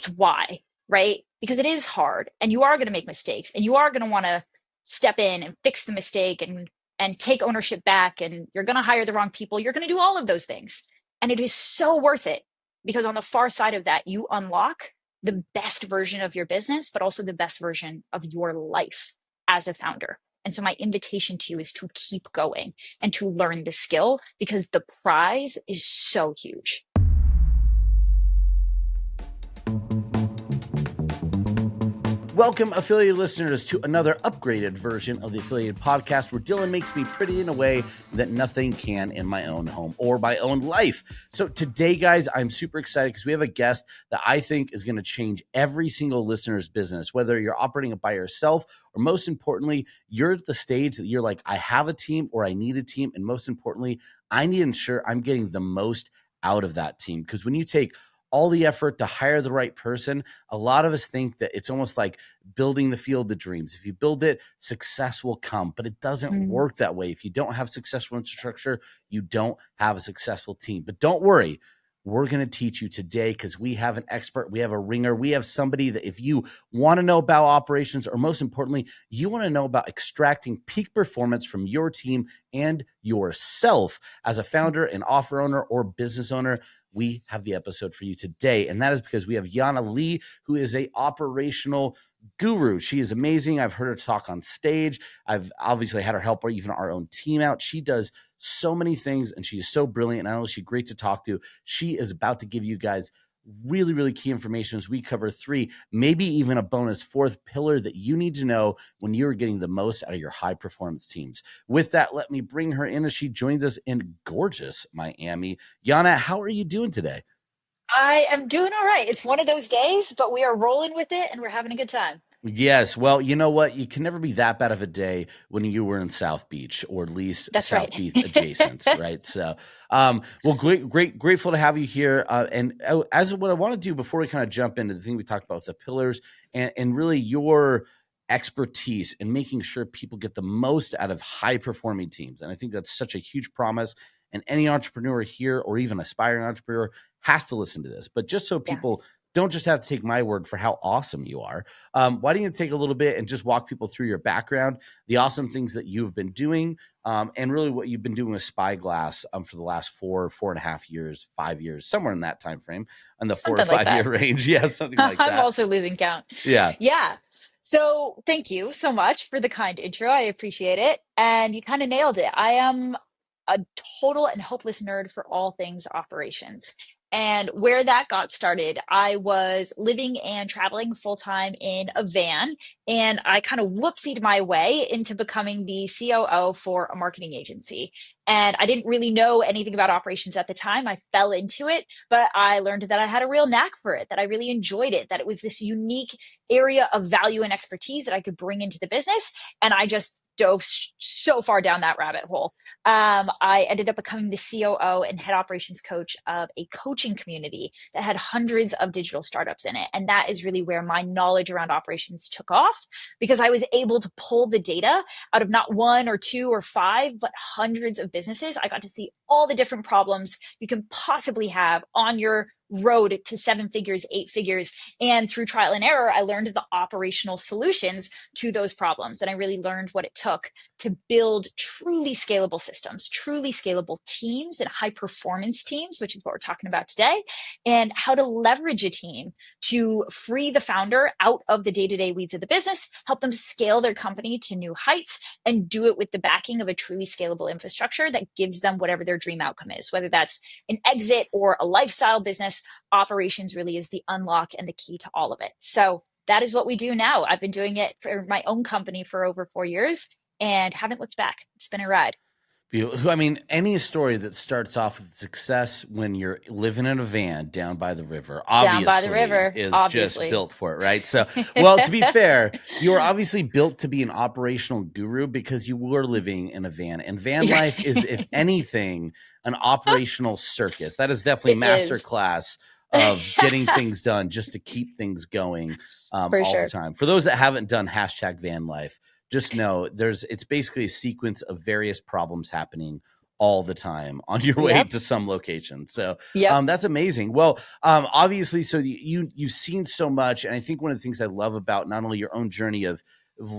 that's why, right? Because it is hard and you are going to make mistakes and you are going to want to step in and fix the mistake and take ownership back, and you're going to hire the wrong people. You're going to do all of those things. And it is so worth it because on the far side of that, you unlock the best version of your business, but also the best version of your life as a founder. And so my invitation to you is to keep going and to learn the skill because the prize is so huge. Welcome, affiliate listeners, to another upgraded version of the Affiliated Podcast, where Dylan makes me pretty in a way that nothing can in my own home or my own life. So today, guys, I'm super excited because we have a guest that I think is going to change every single listener's business, whether you're operating it by yourself or, most importantly, you're at the stage that you're like, I have a team or I need a team. And most importantly, I need to ensure I'm getting the most out of that team. Because when you take all the effort to hire the right person, a lot of us think that it's almost like building the field of dreams. If you build it, success will come, but it doesn't work that way. If you don't have successful infrastructure, you don't have a successful team. But don't worry, we're going to teach you today because we have an expert, we have a ringer, we have somebody that if you want to know about operations, or most importantly, you want to know about extracting peak performance from your team and yourself as a founder, an offer owner, or business owner, we have the episode for you today. And that is because we have Jhana Li, who is a operational guru. She is amazing. I've heard her talk on stage. I've obviously had her help even our own team out. She does so many things and she is so brilliant. Not only is she great to talk to, she is about to give you guys really, really key information as we cover 3, maybe even a bonus 4th pillar that you need to know when you're getting the most out of your high performance teams. With that, let me bring her in as she joins us in gorgeous Miami. Jhana, how are you doing today? I am doing all right. It's one of those days, but we are rolling with it and we're having a good time. Yes. Well, you know what? You can never be that bad of a day when you were in South Beach, or at least That's South right. Beach adjacent, right? So, well, grateful to have you here. As what I want to do before we kind of jump into the thing we talked about, the pillars and really your expertise in making sure people get the most out of high performing teams. And I think that's such a huge promise. And any entrepreneur here, or even aspiring entrepreneur, has to listen to this. But just so people Yes. don't just have to take my word for how awesome you are, why don't you take a little bit and just walk people through your background, the awesome things that you've been doing, and really what you've been doing with Spyglass for the last 4.5 years, 5 years, somewhere in that time frame, in the 4 to Something like 5 year that. range. Yeah, something like I'm that. also losing count. Yeah. Yeah. So thank you so much for the kind intro. I appreciate it. And you kind of nailed it. I am a total and hopeless nerd for all things operations. And where that got started, I was living and traveling full time in a van, and I kind of whoopsied my way into becoming the COO for a marketing agency. And I didn't really know anything about operations at the time. I fell into it, but I learned that I had a real knack for it, that I really enjoyed it, that it was this unique area of value and expertise that I could bring into the business. And I just dove so far down that rabbit hole. I ended up becoming the COO and head operations coach of a coaching community that had hundreds of digital startups in it. And that is really where my knowledge around operations took off, because I was able to pull the data out of not 1 or 2 or 5, but hundreds of businesses. I got to see all the different problems you can possibly have on your road to 7 figures, 8 figures. And through trial and error, I learned the operational solutions to those problems. And I really learned what it took to build truly scalable systems, truly scalable teams and high performance teams, which is what we're talking about today, and how to leverage a team to free the founder out of the day-to-day weeds of the business, help them scale their company to new heights, and do it with the backing of a truly scalable infrastructure that gives them whatever their dream outcome is, whether that's an exit or a lifestyle business. Operations really is the unlock and the key to all of it. So that is what we do now. I've been doing it for my own company for over 4 years and haven't looked back. It's been a ride. I mean, any story that starts off with success when you're living in a van down by the river, Down by the obviously, river, is just obviously. built for it, right? So, well, to be fair, you are obviously built to be an operational guru because you were living in a van. And van life is, if anything, an operational circus. That is definitely It is. masterclass of getting things done just to keep things going For all the sure. time. For those that haven't done hashtag van life, just know it's basically a sequence of various problems happening all the time on your way Yep. to some location. So Yep. that's amazing. Well, obviously, so you've seen so much, and I think one of the things I love about not only your own journey of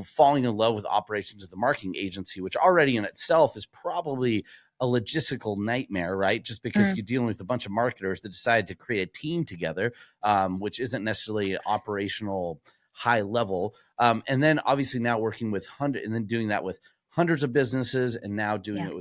falling in love with operations at the marketing agency, which already in itself is probably a logistical nightmare, right? Just because Mm, you're dealing with a bunch of marketers that decide to create a team together, which isn't necessarily operational high level. And then obviously now working with and then doing that with hundreds of businesses, and now doing yeah. it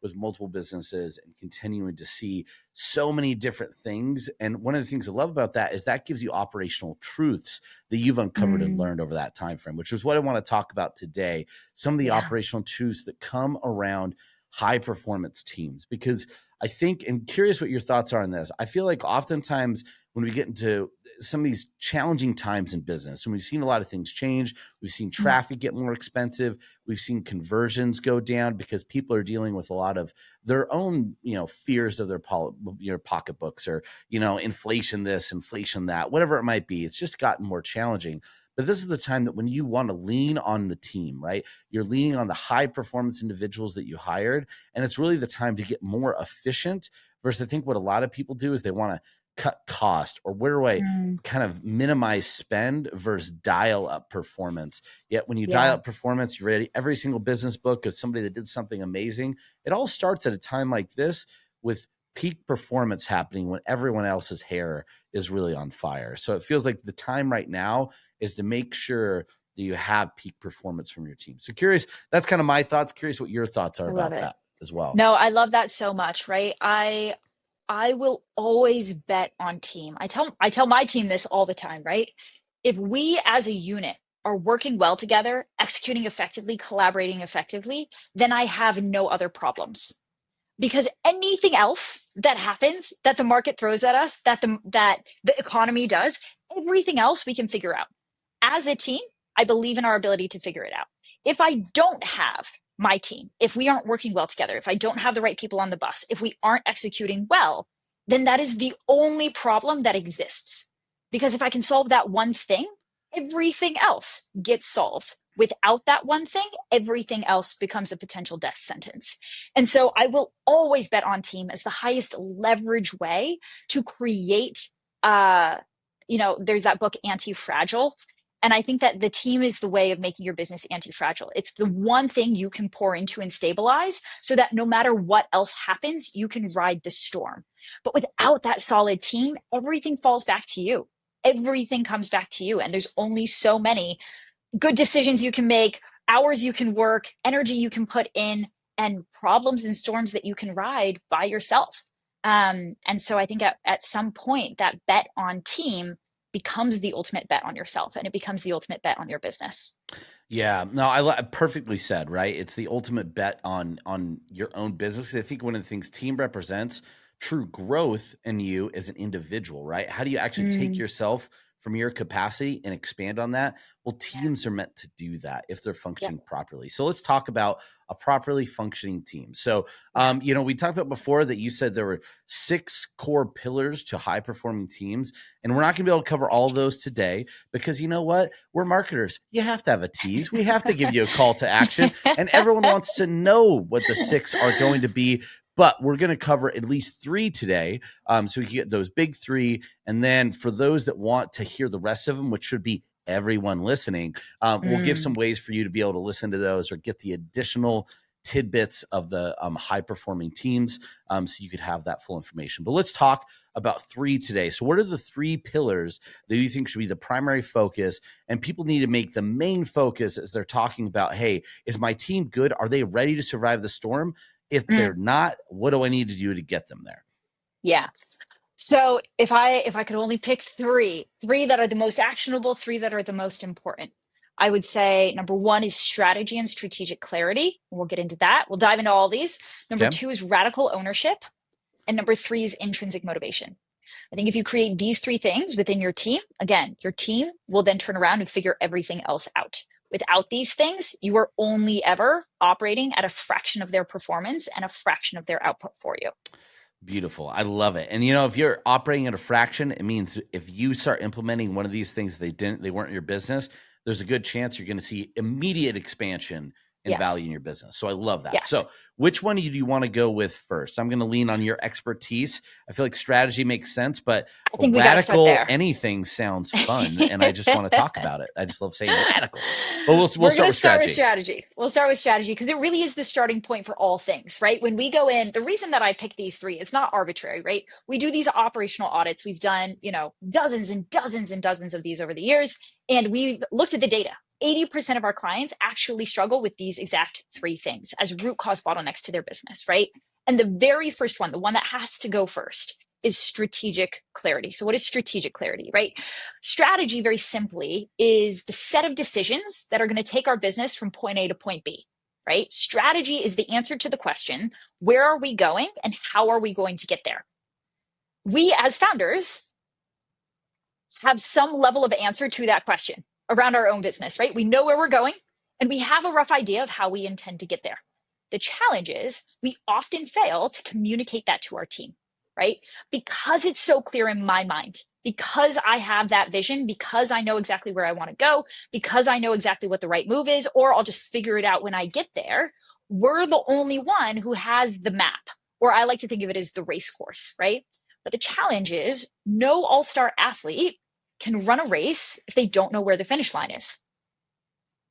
with multiple businesses, and continuing to see so many different things. And one of the things I love about that is that gives you operational truths that you've uncovered and Mm, learned over that time frame, which is what I want to talk about today. Some of the yeah. operational truths that come around high performance teams, because I think, and curious what your thoughts are on this. I feel like oftentimes when we get into some of these challenging times in business, and we've seen a lot of things change, we've seen Mm, traffic get more expensive, we've seen conversions go down because people are dealing with a lot of their own, fears of their pocketbooks, or, inflation this, inflation that, whatever it might be. It's just gotten more challenging. But this is the time that when you want to lean on the team, right? You're leaning on the high performance individuals that you hired. And it's really the time to get more efficient versus I think what a lot of people do is they want to cut cost, or where do I mm, kind of minimize spend versus dial up performance. Yet when you dial yeah. up performance, you read every single business book of somebody that did something amazing. It all starts at a time like this with peak performance happening when everyone else's hair is really on fire. So it feels like the time right now is to make sure that you have peak performance from your team. So curious, that's kind of my thoughts. Curious what your thoughts are I love about it. that as well. No, I love that so much, right? I will always bet on team. I tell my team this all the time, right? If we as a unit are working well together, executing effectively, collaborating effectively, then I have no other problems. Because anything else that happens, that the market throws at us, that the economy does, everything else we can figure out. As a team, I believe in our ability to figure it out. If I don't have my team, if we aren't working well together, if I don't have the right people on the bus, if we aren't executing well, then that is the only problem that exists. Because if I can solve that one thing, everything else gets solved. Without that one thing, everything else becomes a potential death sentence. And so I will always bet on team as the highest leverage way to create, uh, there's that book, Anti Fragile. And I think that the team is the way of making your business anti fragile. It's the one thing you can pour into and stabilize so that no matter what else happens, you can ride the storm. But without that solid team, everything falls back to you. Everything comes back to you. And there's only so many good decisions you can make, hours you can work, energy you can put in, and problems and storms that you can ride by yourself. And so I think at some point that bet on team becomes the ultimate bet on yourself, and it becomes the ultimate bet on your business. Yeah, no, perfectly said, right? It's the ultimate bet on your own business. I think one of the things team represents true growth in you as an individual, right? How do you actually take Mm, yourself from your capacity and expand on that? Well, yeah. teams are meant to do that if they're Yep. functioning properly. So let's talk about a properly functioning team. So, Yeah. we talked about before that you said there were 6 core pillars to high performing teams, and we're not going to be able to cover all of those today because you know what? We're marketers. You have to have a tease. We have to give you a call to action, and everyone wants to know what the 6 are going to be. But we're going to cover at least 3 today, so we can get those big 3. And then for those that want to hear the rest of them, which should be everyone listening, we'll give some Mm, ways for you to be able to listen to those or get the additional tidbits of the high performing teams, so you could have that full information. But let's talk about 3 today. So what are the 3 pillars that you think should be the primary focus, and people need to make the main focus as they're talking about, hey, is my team good? Are they ready to survive the storm? If they're mm, not, what do I need to do to get them there? yeah. So if I could only pick three that are the most actionable, three that are the most important, I would say number one is strategy and strategic clarity. We'll get into that. We'll dive into all these. Number Okay. two is radical ownership. And number three is intrinsic motivation. I think if you create these three things within your team, again, your team will then turn around and figure everything else out. Without these things, you are only ever operating at a fraction of their performance and a fraction of their output for you. Beautiful. I love it. And if you're operating at a fraction, it means if you start implementing one of these things they weren't in your business, there's a good chance you're going to see immediate expansion and Yes. value in your business. So I love that. Yes. So which one do you want to go with first? I'm going to lean on your expertise. I feel like strategy makes sense, but I think we got to start radical there. anything sounds fun. And I just want to talk about it. I just love saying radical, but we'll We're start going to with start with strategy. strategy. We'll start with strategy because it really is the starting point for all things, right? When we go in, the reason that I picked these three, it's not arbitrary, right? We do these operational audits. We've done, dozens and dozens and dozens of these over the years, and we've looked at the data. 80% of our clients actually struggle with these exact three things as root cause bottlenecks to their business, right? And the very first one, the one that has to go first, is strategic clarity. So, what is strategic clarity, right? Strategy, very simply, is the set of decisions that are going to take our business from point A to point B, right? Strategy is the answer to the question, where are we going and how are we going to get there? We, as founders, have some level of answer to that question around our own business, right? We know where we're going and we have a rough idea of how we intend to get there. The challenge is we often fail to communicate that to our team, right? Because it's so clear in my mind, because I have that vision, because I know exactly where I want to go, because I know exactly what the right move is, or I'll just figure it out when I get there. We're the only one who has the map, or I like to think of it as the race course, right? But the challenge is no all-star athlete can run a race if they don't know where the finish line is.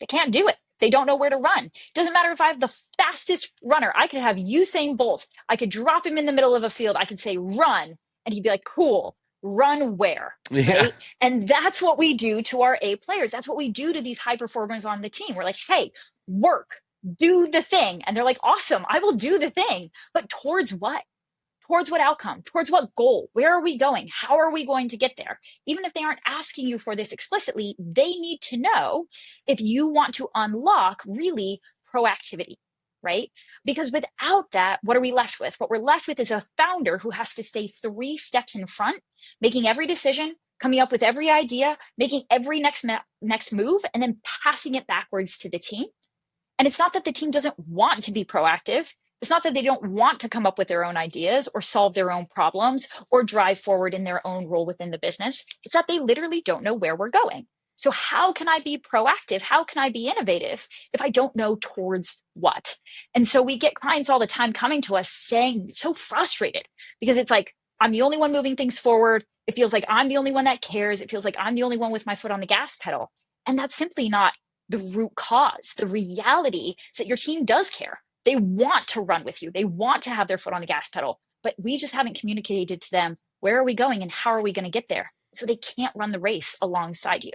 They can't do it. They don't know where to run. It doesn't matter if I have the fastest runner. I could have Usain Bolt. I could drop him in the middle of a field. I could say, run. And he'd be like, cool, run where? Yeah. Right. And that's what we do to our A players. That's what we do to these high performers on the team. We're like, hey, work, do the thing. And they're like, awesome, I will do the thing. But towards what? Towards what outcome? Towards what goal? Where are we going? How are we going to get there? Even if they aren't asking you for this explicitly, they need to know if you want to unlock really proactivity, right? Because without that, what are we left with? What we're left with is a founder who has to stay 3 steps in front, making every decision, coming up with every idea, making every next move, and then passing it backwards to the team. And it's not that the team doesn't want to be proactive. It's not that they don't want to come up with their own ideas or solve their own problems or drive forward in their own role within the business. It's that they literally don't know where we're going. So, how can I be proactive? How can I be innovative if I don't know towards what? And so, we get clients all the time coming to us saying, so frustrated because it's like, I'm the only one moving things forward. It feels like I'm the only one that cares. It feels like I'm the only one with my foot on the gas pedal. And that's simply not the root cause. The reality is that your team does care. They want to run with you. They want to have their foot on the gas pedal, but we just haven't communicated to them, where are we going and how are we going to get there? So they can't run the race alongside you.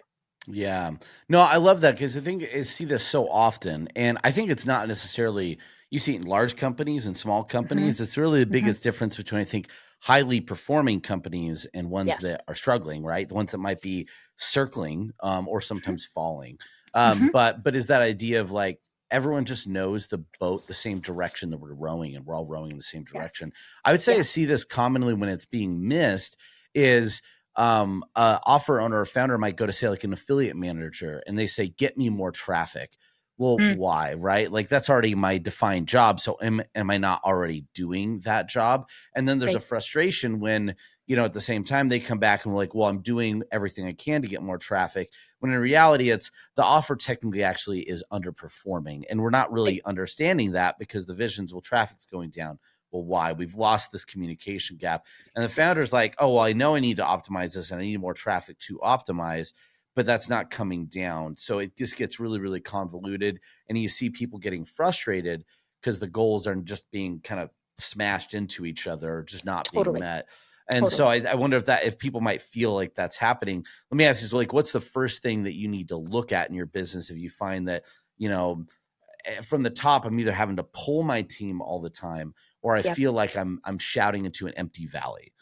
Yeah. No, I love that because I think I see this so often. And I think it's not necessarily, you see it in large companies and small Mm-hmm. companies. It's really the Mm-hmm. biggest difference between, I think, highly performing companies and ones Yes. that are struggling, right? The ones that might be circling or Mm-hmm. sometimes falling. Mm-hmm. But is that idea of like, everyone just knows the boat, the same direction that we're rowing, and we're all rowing in the same Yes. direction. I would say I Yeah. see this commonly when it's being missed is offer owner or founder might go to say like an affiliate manager and they say, get me more traffic. Well, Mm, why? Right? Like that's already my defined job. So am I not already doing that job? And then there's a right. frustration when, at the same time they come back and we're like, well, I'm doing everything I can to get more traffic. When in reality, it's the offer technically actually is underperforming. And we're not Right. really understanding that because the vision's, well, traffic's going down. Well, why? We've lost this communication gap. And the Yes. founder's like, oh, well, I know I need to optimize this and I need more traffic to optimize, but that's not coming down. So it just gets really, really convoluted. And you see people getting frustrated because the goals are just being kind of smashed into each other, or just not being Totally. met. And so Totally. I wonder if people might feel like that's happening. Let me ask you, so like, what's the first thing that you need to look at in your business if you find that, from the top, I'm either having to pull my team all the time, or I Yeah. feel like I'm shouting into an empty valley.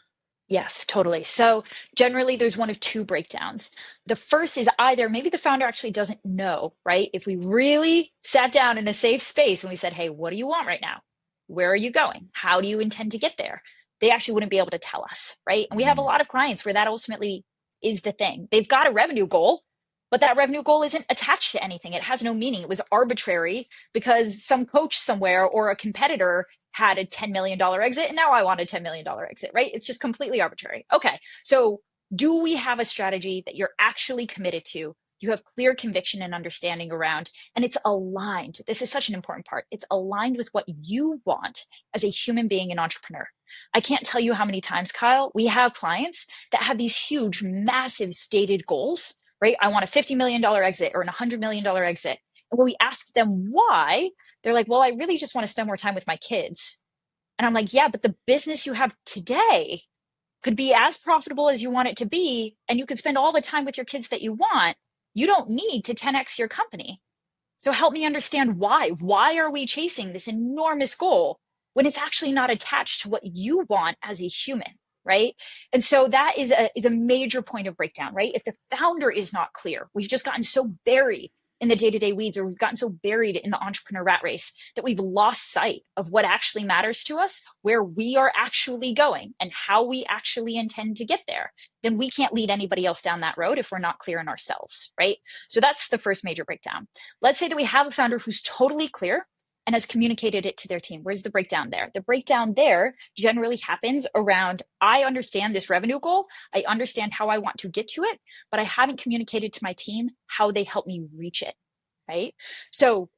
Yes, totally. So generally, there's one of two breakdowns. The first is either maybe the founder actually doesn't know, right? If we really sat down in a safe space and we said, hey, what do you want right now? Where are you going? How do you intend to get there? They actually wouldn't be able to tell us, right? And we have a Mm. lot of clients where that ultimately is the thing. They've got a revenue goal, but that revenue goal isn't attached to anything. It has no meaning. It was arbitrary because some coach somewhere or a competitor had a $10 million exit and now I want a $10 million exit, right? It's just completely arbitrary. Okay. So do we have a strategy that you're actually committed to You have clear conviction and understanding around, and it's aligned. This is such an important part. It's aligned with what you want as a human being and entrepreneur. I can't tell you how many times, Kyle, we have clients that have these huge, massive stated goals, right? I want a $50 million exit or a $100 million exit. And when we ask them why, they're like, well, I really just want to spend more time with my kids. And I'm like, yeah, but the business you have today could be as profitable as you want it to be, and you could spend all the time with your kids that you want. You don't need to 10x your company. So help me understand why. Why are we chasing this enormous goal when it's actually not attached to what you want as a human, right? And so that is a major point of breakdown, right? If the founder is not clear, we've just gotten so buried in the day-to-day weeds, or we've gotten so buried in the entrepreneur rat race that we've lost sight of what actually matters to us, where we are actually going, and how we actually intend to get there. Then we can't lead anybody else down that road if we're not clear in ourselves, right? So that's the first major breakdown. Let's say that we have a founder who's totally clear and has communicated it to their team. Where's the breakdown there? The breakdown there generally happens around, I understand this revenue goal. I understand how I want to get to it, but I haven't communicated to my team how they help me reach it, right? So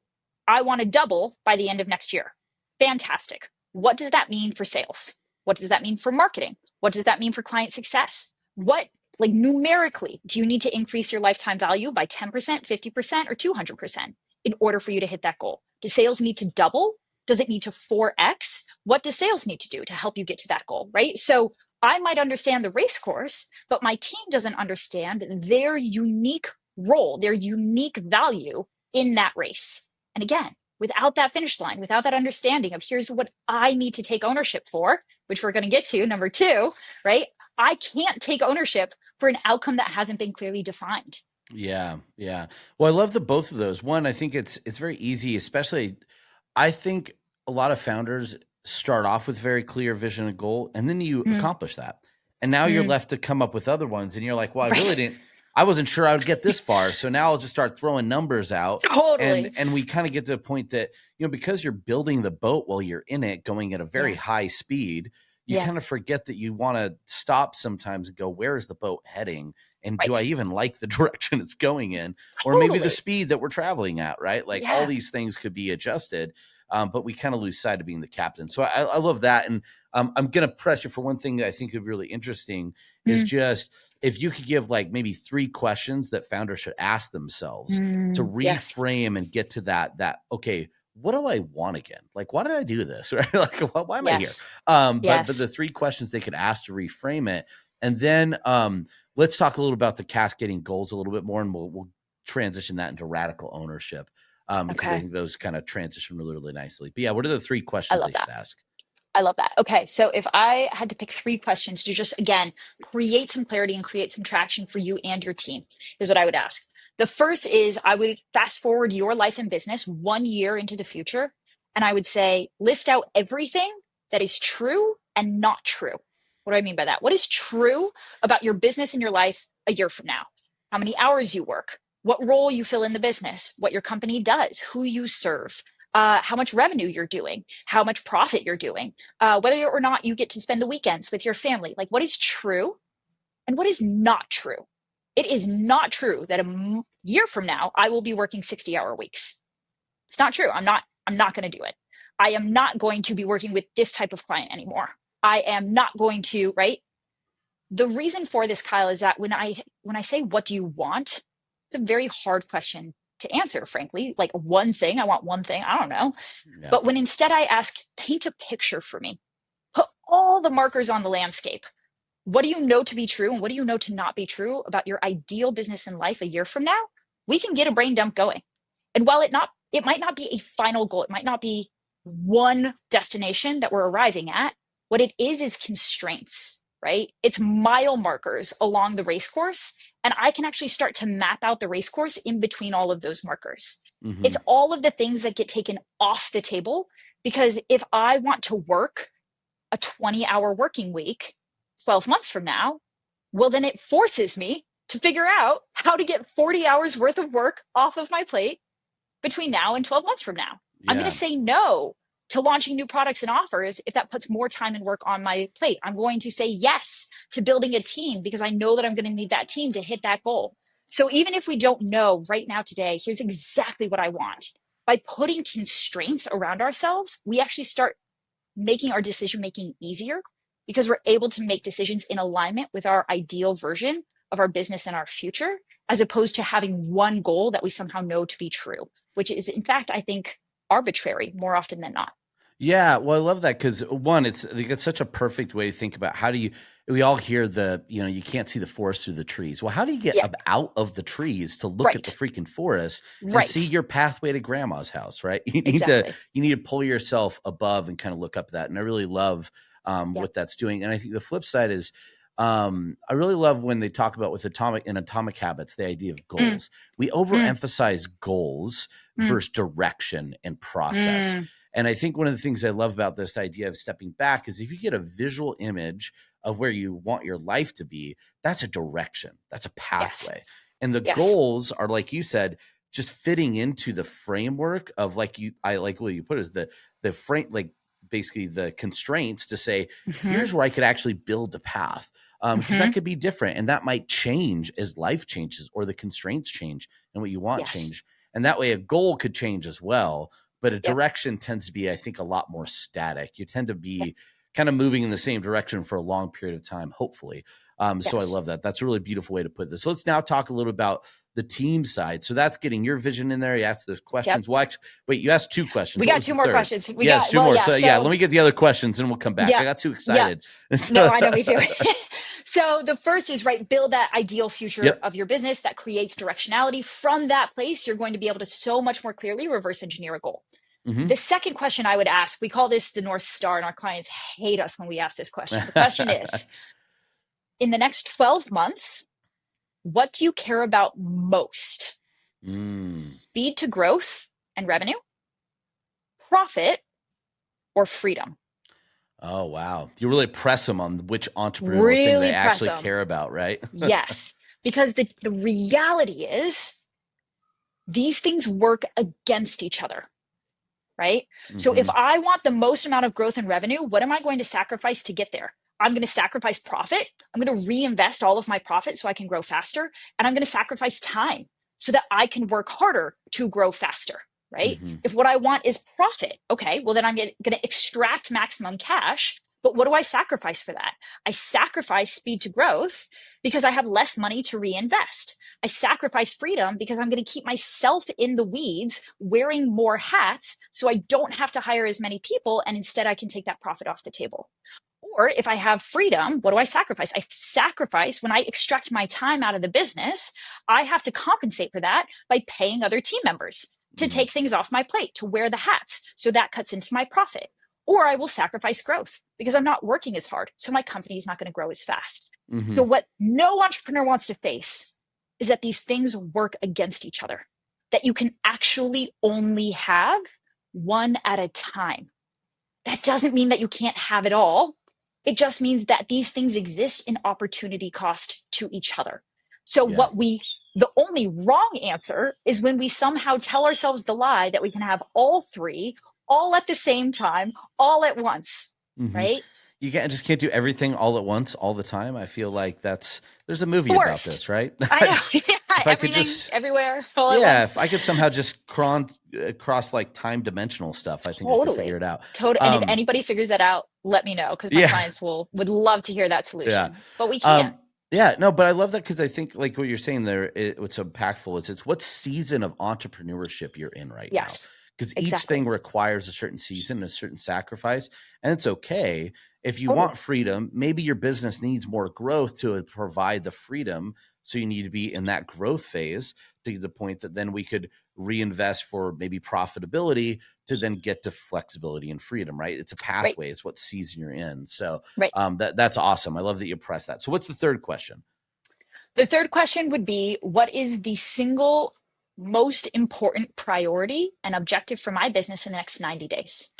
I want to double by the end of next year. Fantastic. What does that mean for sales? What does that mean for marketing? What does that mean for client success? What, like, numerically, do you need to increase your lifetime value by 10%, 50%, or 200% in order for you to hit that goal? Does sales need to double? Does it need to 4x? What does sales need to do to help you get to that goal, right? So I might understand the race course, but my team doesn't understand their unique role, their unique value in that race. And again, without that finish line, without that understanding of here's what I need to take ownership for, which we're going to get to, number two, right? I can't take ownership for an outcome that hasn't been clearly defined. Yeah, yeah. Well, I love the both of those. One, I think it's very easy, especially I think a lot of founders start off with very clear vision and goal, and then you Mm, accomplish that. And now you're mm, left to come up with other ones, and you're like, well, right. I wasn't sure I would get this far. So now I'll just start throwing numbers out. And Totally. we kind of get to a point that, because you're building the boat while you're in it, going at a very Yeah. high speed, you Yeah. kind of forget that you want to stop sometimes and go, where is the boat heading? And do I Right. even like the direction it's going in? Or maybe the Totally. speed that we're traveling at, right? Like all Yeah. these things could be adjusted, but we kind of lose sight of being the captain. So I love that. And I'm going to press you for one thing that I think would be really interesting is Mm, just if you could give like maybe 3 questions that founders should ask themselves to yes. reframe and get to that, okay, what do I want again? Like, why did I do this? Right? Like, why am I here? Yes. But the Yes. 3 questions they could ask to reframe it. And then let's talk a little about the cascading goals a little bit more, and we'll transition that into radical ownership because I Okay. think those kind of transition really, really nicely. But yeah, what are the 3 I questions love they should that. ask? I love that. Okay. So if I had to pick 3 questions to just, again, create some clarity and create some traction for you and your team, is what I would ask. The first is I would fast forward your life and business 1 year into the future. And I would say, list out everything that is true and not true. What do I mean by that? What is true about your business and your life a year from now? How many hours you work? What role you fill in the business? What your company does? Who you serve? How much revenue you're doing? How much profit you're doing? Whether or not you get to spend the weekends with your family. Like, what is true and what is not true? It is not true that a year from now I will be working 60-hour weeks. It's not true. I'm not going to do it. I am not going to be working with this type of client anymore. I am not going to, right? The reason for this, Kyle, is that when I say what do you want, it's a very hard question to answer, frankly. Like, one thing, I want one thing, I don't know. Yeah. But when instead I ask, paint a picture for me, put all the markers on the landscape. What do you know to be true and what do you know to not be true about your ideal business and life a year from now? We can get a brain dump going. And while it might not be a final goal, it might not be one destination that we're arriving at. What it is constraints, right? It's mile markers along the race course. And I can actually start to map out the race course in between all of those markers. Hmm. It's all of the things that get taken off the table. Because if I want to work a 20-hour working week 12 months from now, well, then it forces me to figure out how to get 40 hours worth of work off of my plate between now and 12 months from now. I'm going Yeah. to say no to launching new products and offers if that puts more time and work on my plate. I'm going to say yes to building a team because I know that I'm going to need that team to hit that goal. So even if we don't know right now today, here's exactly what I want. By putting constraints around ourselves, we actually start making our decision making easier because we're able to make decisions in alignment with our ideal version of our business and our future, as opposed to having one goal that we somehow know to be true, which is, in fact, I think, arbitrary more often than not. Yeah, well, I love that because one, it's like, it's such a perfect way to think about how do you. We all hear you can't see the forest through the trees. Well, how do you get Yeah, out of the trees to look at the right, freaking forest and see right, your pathway to grandma's house? Right? exactly. You need to pull yourself above and kind of look up at that. And I really love Yeah. what that's doing. And I think the flip side is. I really love when they talk about with atomic habits, the idea of Mm, goals. We mm, overemphasize goals mm, versus direction and process. mm. And I think one of the things I love about this idea of stepping back is if you get a visual image of where you want your life to be, that's a direction, that's a Yes, pathway. And the yes. goals are, like you said, just fitting into the framework of I like what you put is the frame, like basically the constraints to say, Hmm. here's where I could actually build a path. Because that Hmm. could be different and that might change as life changes or the constraints change and what you want Yes. change. And that way a goal could change as well, but a Yep. direction tends to be, I think, a lot more static. You tend to Yep. be kind of moving in the same direction for a long period of time, hopefully. So I Yes. love that. That's a really beautiful way to put this. So let's now talk a little about the team side. So that's getting your vision in there. You asked those Yep. questions. Well, actually, wait, you asked two questions. We What got was two the more third? questions. We Yes, got, two well, more. yeah. So yeah, let So, me get the other questions and we'll come back. I yeah. got too Yeah. excited. No, So, I know, me too. So the first is, right, build that ideal future yep. of your business that creates directionality. From that place, you're going to be able to so much more clearly reverse engineer a goal. Mm-hmm. The second question I would ask, we call this the North Star, and our clients hate us when we ask this question. The question is, in the next 12 months, what do you care about most? Mm. Speed to growth and revenue, profit, or freedom? Oh, wow. You really press them on which entrepreneurial thing they Really press actually them. care about, right? Yes. Because the reality is these things work against each other, right? So if Mm-hmm. I want the most amount of growth and revenue, what am I going to sacrifice to get there? I'm going to sacrifice profit. I'm going to reinvest all of my profit so I can grow faster. And I'm going to sacrifice time so that I can work harder to grow faster, right? Mm-hmm. If what I want is profit, okay, well, then I'm going to extract maximum cash. But what do I sacrifice for that? I sacrifice speed to growth because I have less money to reinvest. I sacrifice freedom because I'm going to keep myself in the weeds wearing more hats so I don't have to hire as many people and instead I can take that profit off the table. Or if I have freedom, what do I sacrifice? I sacrifice when I extract my time out of the business, I have to compensate for that by paying other team members to Mm-hmm. take things off my plate, to wear the hats. So that cuts into my profit. Or I will sacrifice growth because I'm not working as hard. So my company is not going to grow as fast. So Mm-hmm. what no entrepreneur wants to face is that these things work against each other, that you can actually only have one at a time. That doesn't mean that you can't have it all. It just means that these things exist in opportunity cost to each other. So Yeah. the only wrong answer is when we somehow tell ourselves the lie that we can have all three, all at the same time, all at once, Mm-hmm. right? You just can't do everything all at once, all the time. I feel like there's a movie The about worst. this, right? I know. Yeah, If I could everything, just, everywhere, all at yeah, once. if I could somehow just cross like time dimensional stuff, I think I could figure Totally. it out. Total. And if Um, anybody figures that out, let me know because my yeah, clients would love to hear that yeah. solution. But we can't. Um, yeah, no, but I love that because I think like what you're saying there, what's so impactful is it's what season of entrepreneurship you're in right now. Yes, Because each thing exactly. requires a certain season, a certain sacrifice, and it's okay. If you want Totally. freedom, maybe your business needs more growth to provide the freedom. So you need to be in that growth phase to the point that then we could reinvest for maybe profitability to then get to flexibility and freedom, right? It's a Right. pathway. It's what season you're in. So Right. that's awesome. I love that you press that. So what's the third question? The third question would be, what is the single most important priority and objective for my business in the next 90 days?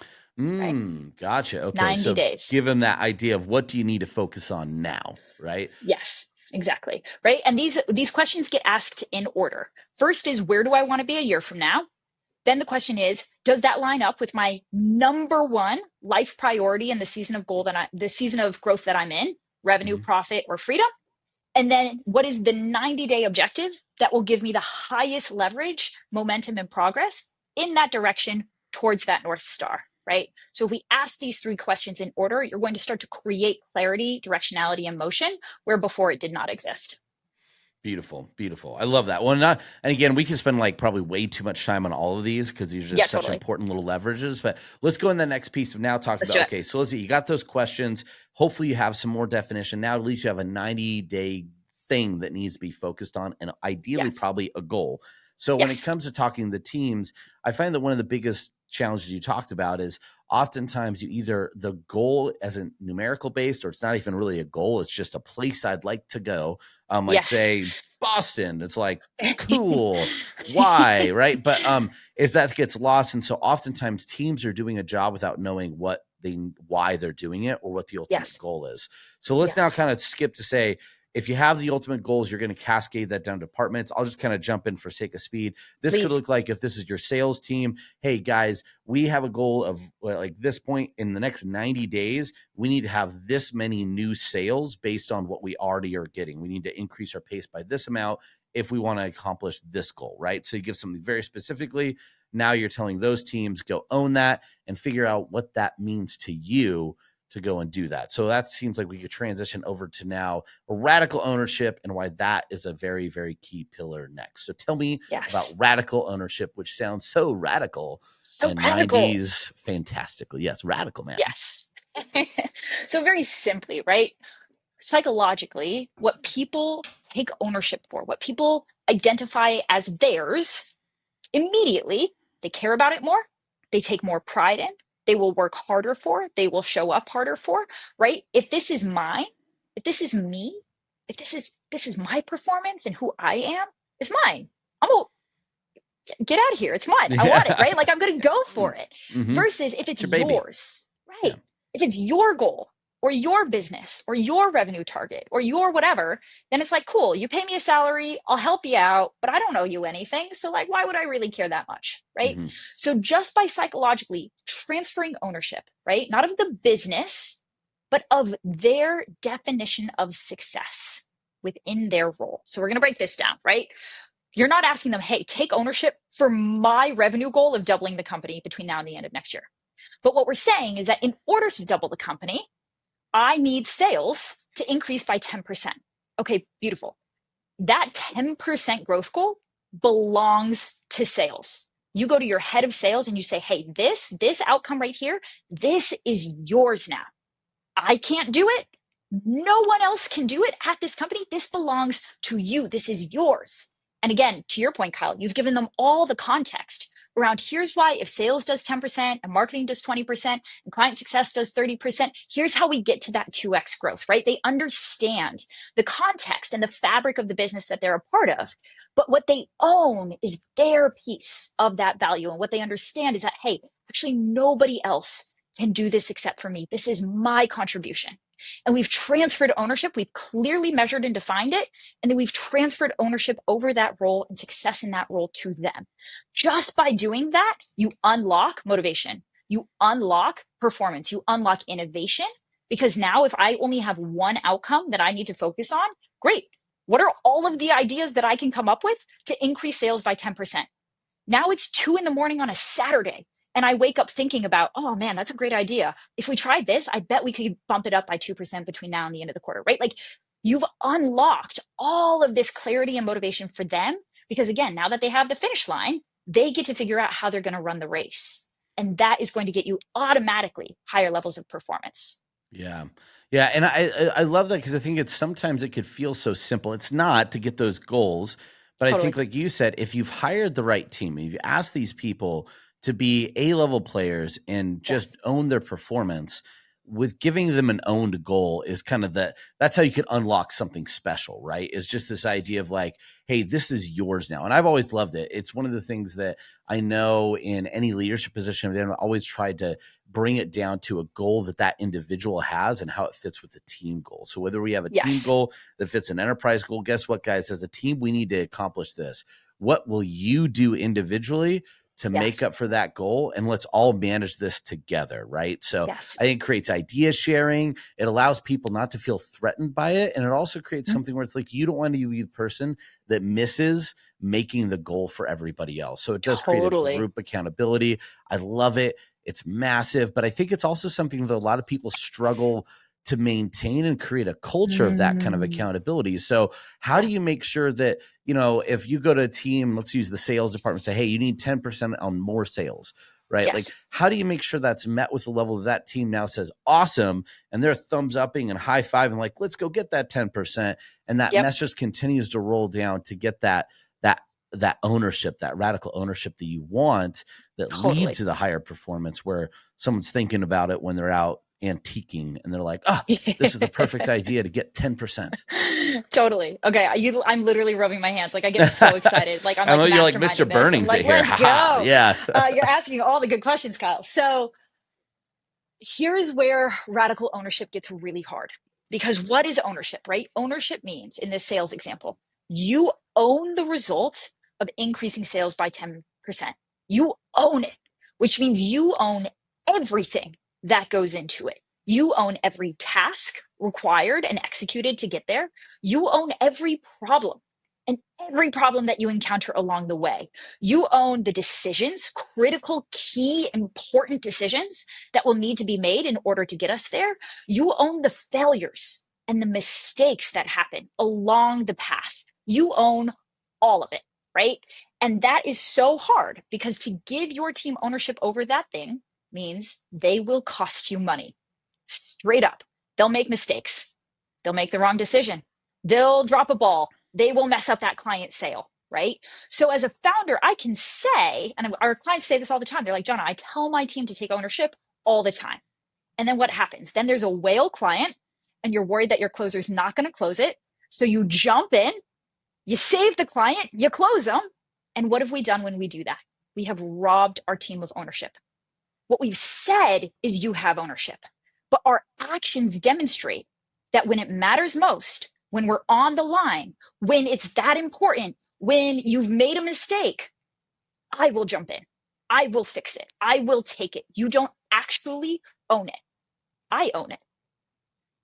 Right. Gotcha. Okay. 90 So days. give them that idea of what do you need to focus on now, right? Yes, exactly. Right. And these questions get asked in order. First is, where do I want to be a year from now? Then the question is, does that line up with my number one life priority in the season of the season of growth that I'm in, revenue, Mm-hmm. profit, or freedom? And then what is the 90-day objective that will give me the highest leverage, momentum, and progress in that direction towards that North Star, right? So if we ask these three questions in order, you're going to start to create clarity, directionality, and motion where before it did not exist. Beautiful, beautiful. I love that. Well, and again, we can spend like probably way too much time on all of these because these are Yeah, just such totally. important little leverages. But let's go in the next piece of now talking Let's do about, it. okay, so let's see, you got those questions. Hopefully you have some more definition. Now at least you have a 90-day thing that needs to be focused on and ideally Yes. probably a goal. So when it Yes. comes to talking to teams, I find that one of the biggest challenges you talked about is oftentimes you either the goal isn't numerical based or it's not even really a goal. It's just a place I'd like to go. Like Yes. say Boston. It's like cool. Why? Right. But is that gets lost. And so oftentimes teams are doing a job without knowing why they're doing it or what the ultimate Yes. goal is. So let's now Yes. kind of skip to say, if you have the ultimate goals, you're going to cascade that down to departments. I'll just kind of jump in for sake of speed. This could Please. look like if this is your sales team, hey guys, we have a goal of like this point in the next 90 days, we need to have this many new sales based on what we already are getting. We need to increase our pace by this amount if we want to accomplish this goal, right? So you give something very specifically. Now you're telling those teams go own that and figure out what that means to you to go and do that. So that seems like we could transition over to now radical ownership and why that is a very, very key pillar next. So tell me about Yes. radical ownership, which sounds so radical So and radical. 90s fantastically. Yes, radical, man. Yes. So very simply, right? Psychologically, what people take ownership for, what people identify as theirs, immediately they care about it more, they take more pride in, they will work harder for, they will show up harder for, right? If this is mine, if this is me, if this is my performance and who I am, it's mine. I'm gonna get out of here. It's mine. I want it, Yeah. right? Like I'm going to go for it. Mm-hmm. Versus if it's It's your baby. yours, Yeah. right? If it's your goal or your business or your revenue target or your whatever, then it's like, cool, you pay me a salary, I'll help you out, but I don't owe you anything. So, like, why would I really care that much, right? Mm-hmm. So, just by psychologically transferring ownership, right? Not of the business, but of their definition of success within their role. So, we're going to break this down, right? You're not asking them, hey, take ownership for my revenue goal of doubling the company between now and the end of next year. But what we're saying is that in order to double the company, I need sales to increase by 10%. Okay, beautiful. That 10% growth goal belongs to sales. You go to your head of sales and you say, hey, this outcome right here, this is yours now. I can't do it. No one else can do it at this company. This belongs to you. This is yours. And again, to your point, Kyle, you've given them all the context around here's why if sales does 10% and marketing does 20% and client success does 30%, here's how we get to that 2x growth, right? They understand the context and the fabric of the business that they're a part of. But what they own is their piece of that value. And what they understand is that, hey, actually, nobody else can do this except for me. This is my contribution. And we've transferred ownership. We've clearly measured and defined it. And then we've transferred ownership over that role and success in that role to them. Just by doing that, you unlock motivation, you unlock performance, you unlock innovation. Because now, if I only have one outcome that I need to focus on, great. What are all of the ideas that I can come up with to increase sales by 10%? Now it's 2 a.m. on a Saturday. And I wake up thinking about, oh man, that's a great idea. If we tried this, I bet we could bump it up by 2% between now and the end of the quarter, right? Like you've unlocked all of this clarity and motivation for them. Because again, now that they have the finish line, they get to figure out how they're going to run the race. And that is going to get you automatically higher levels of performance. Yeah. Yeah. And I love that because I think it's sometimes it could feel so simple. It's not to get those goals. But I think, Totally. like you said, if you've hired the right team, if you ask these people to be A-level players and just Yes. own their performance, with giving them an owned goal is kind of that's how you could unlock something special, right? Is just this Yes. idea of like, hey, this is yours now. And I've always loved it. It's one of the things that I know in any leadership position, I've always tried to bring it down to a goal that that individual has and how it fits with the team goal. So whether we have a team Yes. goal that fits an enterprise goal, guess what, guys? As a team, we need to accomplish this. What will you do individually to make Yes. up for that goal, and let's all manage this together, right? So Yes. I think it creates idea sharing. It allows people not to feel threatened by it, and it also creates Mhm. something where it's like you don't want to be the person that misses making the goal for everybody else. So it does create a Totally. group accountability. I love it. It's massive, but I think it's also something that a lot of people struggle to maintain and create a culture of that kind of Mm, accountability. So how do you yes. make sure that, you know, if you go to a team, let's use the sales department, say, hey, you need 10% on more sales, right? Like, Yes. how do you make sure that's met with the level that team now says, awesome, and they're thumbs upping and high fiving, like, let's go get that 10%. And that Yep. message continues to roll down to get that ownership, that radical ownership that you want, that leads Totally. to the higher performance, where someone's thinking about it when they're out antiquing and they're like, ah, this is the perfect idea to get 10%. Totally. Okay. I'm literally rubbing my hands. Like I get so I excited. Like I'm like know you're like Mr. masterminding this. I'm Burnings like, here. let's Haha. go. Yeah. You're asking all the good questions, Kyle. So here's where radical ownership gets really hard. Because what is ownership, right? Ownership means, in this sales example, you own the result of increasing sales by 10%. You own it, which means you own everything that goes into it. You own every task required and executed to get there. You own every problem and every problem that you encounter along the way. You own the decisions, critical, key, important decisions that will need to be made in order to get us there. You own the failures and the mistakes that happen along the path. You own all of it, right? And that is so hard because to give your team ownership over that thing means they will cost you money. Straight up. They'll make mistakes. They'll make the wrong decision. They'll drop a ball. They will mess up that client sale, right? So as a founder, I can say, and our clients say this all the time. They're like, Jhana, I tell my team to take ownership all the time. And then what happens? Then there's a whale client and you're worried that your closer's not going to close it. So you jump in, you save the client, you close them. And what have we done when we do that? We have robbed our team of ownership. What we've said is you have ownership, but our actions demonstrate that when it matters most, when we're on the line, when it's that important, when you've made a mistake, I will jump in. I will fix it. I will take it. You don't actually own it. I own it,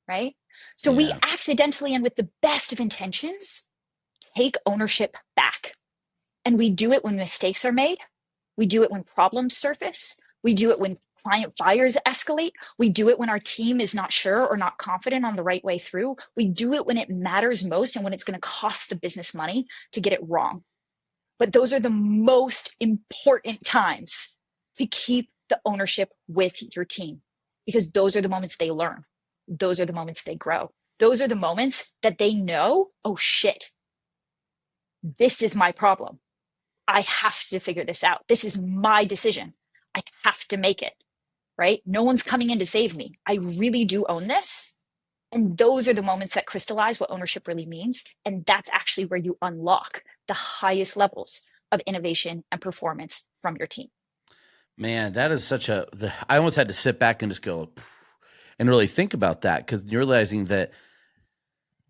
right? So we Yeah. accidentally and with the best of intentions take ownership back. And we do it when mistakes are made. We do it when problems surface. We do it when client fires escalate. We do it when our team is not sure or not confident on the right way through. We do it when it matters most and when it's going to cost the business money to get it wrong. But those are the most important times to keep the ownership with your team because those are the moments they learn. Those are the moments they grow. Those are the moments that they know, oh shit, this is my problem. I have to figure this out. This is my decision. I have to make it, right? No one's coming in to save me. I really do own this. And those are the moments that crystallize what ownership really means. And that's actually where you unlock the highest levels of innovation and performance from your team. Man, that is I almost had to sit back and just go and really think about that, because you're realizing that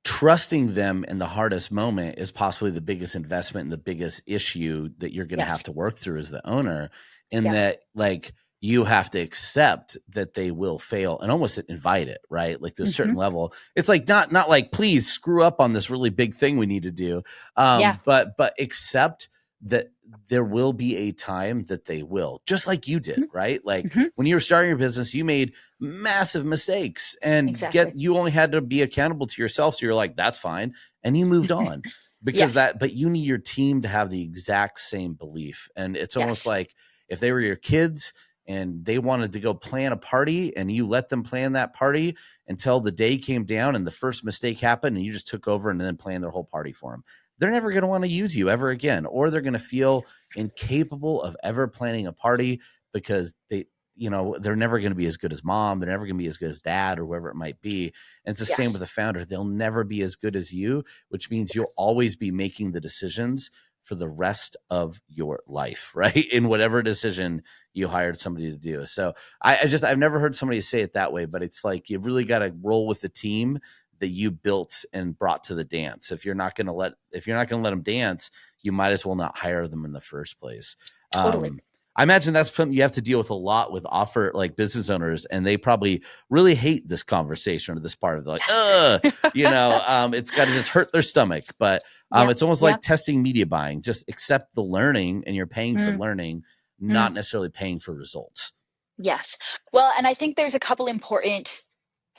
trusting them in the hardest moment is possibly the biggest investment and the biggest issue that you're going to have Yes. to work through as the owner. And Yes. that, like, you have to accept that they will fail and almost invite it, right? Like, to a certain Mm-hmm. level, it's like not like, please screw up on this really big thing we need to do, Yeah. but accept that there will be a time that they will, just like you did, right? Like, Mm-hmm. when you were starting your business, you made massive mistakes, and Exactly. you only had to be accountable to yourself. So you're like, that's fine. And you moved on Yes. but you need your team to have the exact same belief. And it's almost Yes. like if they were your kids and they wanted to go plan a party and you let them plan that party until the day came down and the first mistake happened and you just took over and then planned their whole party for them, they're never going to want to use you ever again, or they're going to feel incapable of ever planning a party because they're never going to be as good as mom. They're never going to be as good as dad or whoever it might be. And it's the same with Yes. the founder. They'll never be as good as you, which means you'll Yes. always be making the decisions for the rest of your life, right? In whatever decision you hired somebody to do. So I've never heard somebody say it that way, but it's like, you really got to roll with the team that you built and brought to the dance. If you're not going to let them dance, you might as well not hire them in the first place. Totally. I imagine that's something you have to deal with a lot with like business owners, and they probably really hate this conversation or this part of like, Yes. it's got to just hurt their stomach. But Yep. it's almost like Yep. testing media buying. Just accept the learning, and you're paying for Mm, learning, mm. not necessarily paying for results. Yes. Well, and I think there's a couple important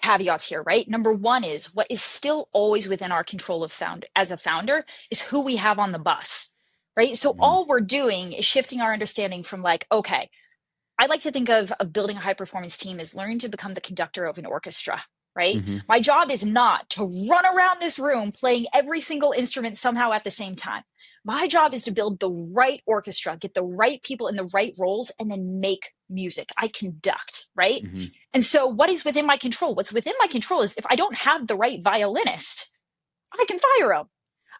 caveats here, right? Number one is what is still always within our control as a founder is who we have on the bus, right? So Mm-hmm. all we're doing is shifting our understanding from like, okay, I like to think of building a high performance team as learning to become the conductor of an orchestra, right? Mm-hmm. My job is not to run around this room playing every single instrument somehow at the same time. My job is to build the right orchestra, get the right people in the right roles, and then make music. I conduct, right? Mm-hmm. And so, what is within my control? What's within my control is if I don't have the right violinist, I can fire him.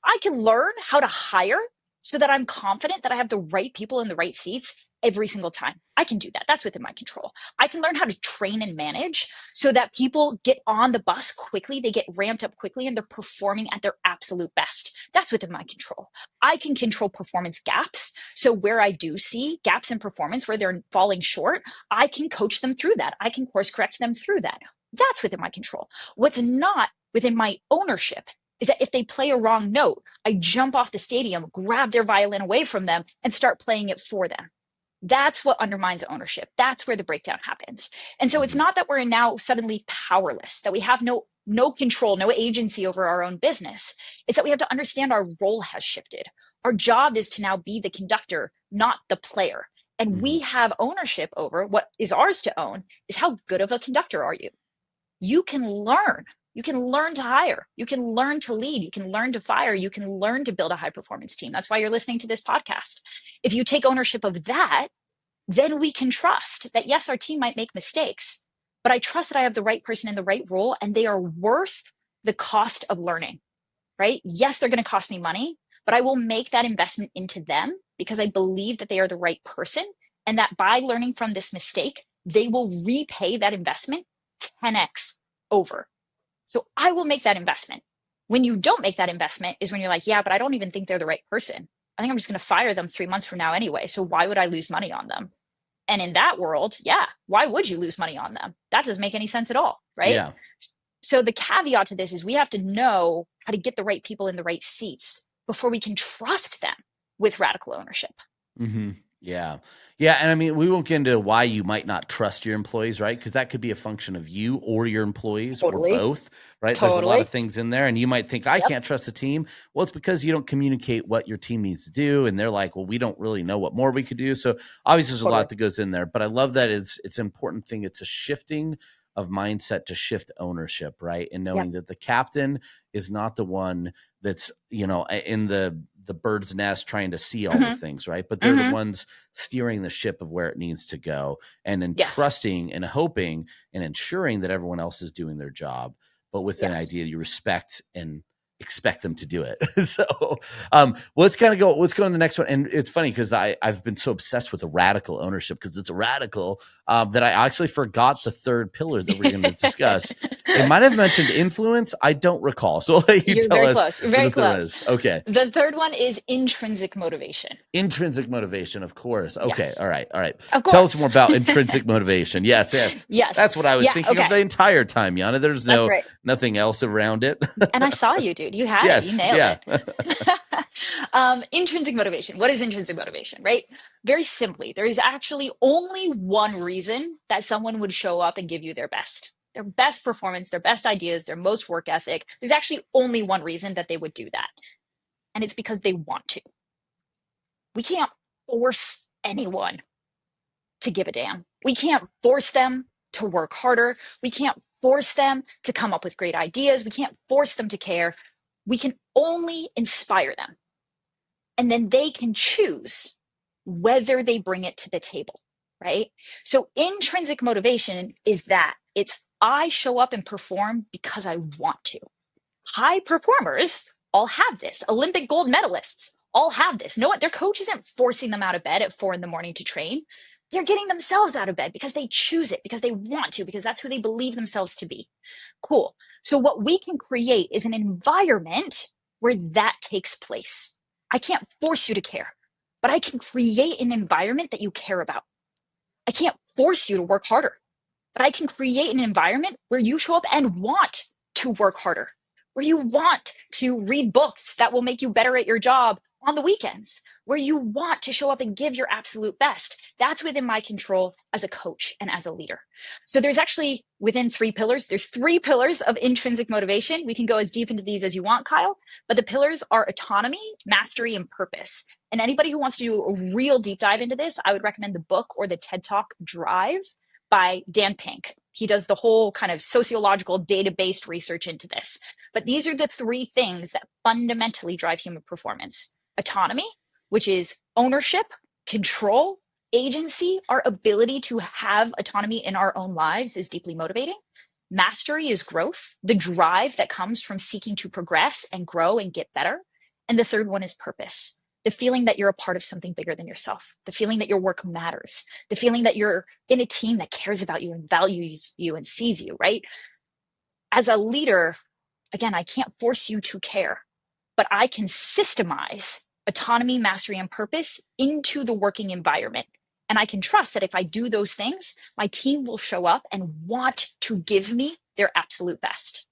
I can learn how to hire so that I'm confident that I have the right people in the right seats every single time. I can do that. That's within my control. I can learn how to train and manage so that people get on the bus quickly, they get ramped up quickly, and they're performing at their absolute best. That's within my control. I can control performance gaps. So, where I do see gaps in performance where they're falling short, I can coach them through that. I can course correct them through that. That's within my control. What's not within my ownership is that if they play a wrong note, I jump off the stadium, grab their violin away from them, and start playing it for them. That's what undermines ownership. That's where the breakdown happens. And so it's Mm-hmm. not that we're now suddenly powerless, that we have no control, no agency over our own business. It's that we have to understand our role has shifted. Our job is to now be the conductor, not the player. And Mm-hmm. we have ownership over what is ours to own is how good of a conductor are you? You can learn. You can learn to hire. You can learn to lead. You can learn to fire. You can learn to build a high performance team. That's why you're listening to this podcast. If you take ownership of that, then we can trust that, yes, our team might make mistakes, but I trust that I have the right person in the right role and they are worth the cost of learning, right? Yes, they're going to cost me money, but I will make that investment into them because I believe that they are the right person and that by learning from this mistake, they will repay that investment 10x over. So I will make that investment. When you don't make that investment is when you're like, yeah, but I don't even think they're the right person. I think I'm just going to fire them 3 months from now anyway. So why would I lose money on them? And in that world, yeah, why would you lose money on them? That doesn't make any sense at all, right? Yeah. So the caveat to this is we have to know how to get the right people in the right seats before we can trust them with radical ownership. Mm-hmm. Yeah. Yeah. And I mean, we won't get into why you might not trust your employees, right? Because that could be a function of you or your employees or Totally. both, right? There's a lot of Totally. things in there. And you might think, I Yep. can't trust the team. Well, it's because you don't communicate what your team needs to do. And they're like, well, we don't really know what more we could do. So obviously there's a Totally. lot that goes in there. But I love that it's an important thing. It's a shifting of mindset to shift ownership, right? And Yep. knowing that the captain is not the one that's, in the bird's nest trying to see all the Mm-hmm. things, right? But they're the Mm-hmm. ones steering the ship of where it needs to go and then Yes. trusting and hoping and ensuring that everyone else is doing their job, but with an Yes. idea you respect and expect them to do it. So let's go to the next one. And it's funny because I've been so obsessed with the radical ownership because it's a radical that I actually forgot the third pillar that we're going to discuss. It might have mentioned influence. I don't recall. So I'll let you You're tell very us close. You're what very the third one close. is. Okay. The third one is intrinsic motivation. Intrinsic motivation, of course. Okay. Yes. All right. All right. Of Tell us more course. about intrinsic motivation. Yes. Yes. Yes. That's what I was Yeah. thinking of Okay. the entire time, Jhana. There's That's right. nothing else around it. And I saw you, dude. You had it. You Yes. nailed Yeah. it. Intrinsic motivation. What is intrinsic motivation, right? Very simply, there is actually only one reason that someone would show up and give you their best performance, their best ideas, their most work ethic. There's actually only one reason that they would do that. And it's because they want to. We can't force anyone to give a damn. We can't force them to work harder. We can't force them to come up with great ideas. We can't force them to care. We can only inspire them. And then they can choose whether they bring it to the table, right? So intrinsic motivation is that it's I show up and perform because I want to. High performers all have this. Olympic gold medalists all have this. No, their coach isn't forcing them out of bed at 4 a.m. to train. They're getting themselves out of bed because they choose it, because they want to, because that's who they believe themselves to be. Cool. So what we can create is an environment where that takes place. I can't force you to care. but I can create an environment that you care about. I can't force you to work harder, but I can create an environment where you show up and want to work harder, where you want to read books that will make you better at your job on the weekends, where you want to show up and give your absolute best. That's within my control as a coach and as a leader. So there's actually within there's 3 pillars of intrinsic motivation. We can go as deep into these as you want, Kyle, but the pillars are autonomy, mastery, and purpose. And anybody who wants to do a real deep dive into this, I would recommend the book or the TED Talk Drive by Dan Pink. He does the whole kind of sociological data-based research into this. But these are the 3 things that fundamentally drive human performance. Autonomy, which is ownership, control, agency. Our ability to have autonomy in our own lives is deeply motivating. Mastery is growth, the drive that comes from seeking to progress and grow and get better. And the third one is purpose, the feeling that you're a part of something bigger than yourself, the feeling that your work matters, the feeling that you're in a team that cares about you and values you and sees you, right? As a leader, again, I can't force you to care, but I can systemize autonomy, mastery, and purpose into the working environment. And I can trust that if I do those things, my team will show up and want to give me their absolute best.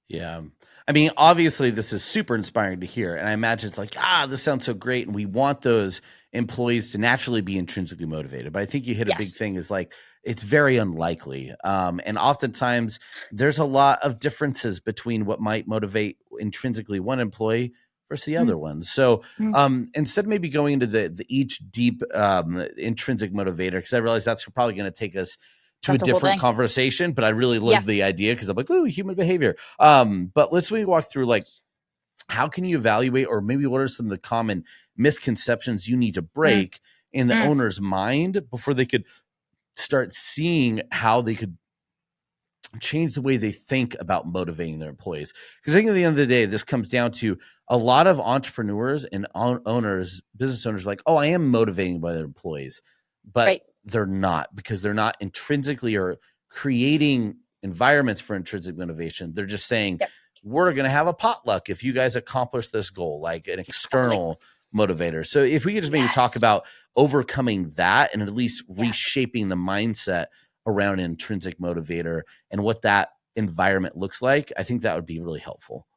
Yeah. I mean, obviously, this is super inspiring to hear. And I imagine it's like, this sounds so great. And we want those employees to naturally be intrinsically motivated. But I think you hit a big Yes. thing is like, it's very unlikely. And oftentimes, there's a lot of differences between what might motivate intrinsically one employee versus the other one. So instead of maybe going into the each deep intrinsic motivator, because I realize that's probably going to take us to a That's a whole different thing. conversation, but I really Yeah. love the idea because I'm like, oh, human behavior. But let's maybe walk through like, how can you evaluate, or maybe what are some of the common misconceptions you need to Mm, break in the mm, owner's mind before they could start seeing how they could change the way they think about motivating their employees? Because I think at the end of the day, this comes down to a lot of entrepreneurs and owners, business owners, like, oh, I am motivating by their employees, but right. they're not, because they're not intrinsically or creating environments for intrinsic motivation. They're just saying, Yep. we're going to have a potluck if you guys accomplish this goal, like an Totally. external motivator. So if we could just maybe talk Yes. about overcoming that and at least Yeah. reshaping the mindset around an intrinsic motivator and what that environment looks like, I think that would be really helpful.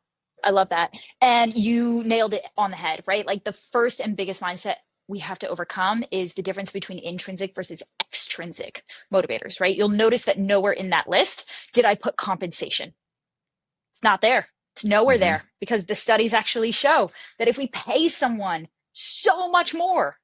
I love that. And you nailed it on the head, right? Like the first and biggest mindset we have to overcome is the difference between intrinsic versus extrinsic motivators, right? You'll notice that nowhere in that list did I put compensation. It's not there. It's nowhere Mm-hmm. there because the studies actually show that if we pay someone so much more,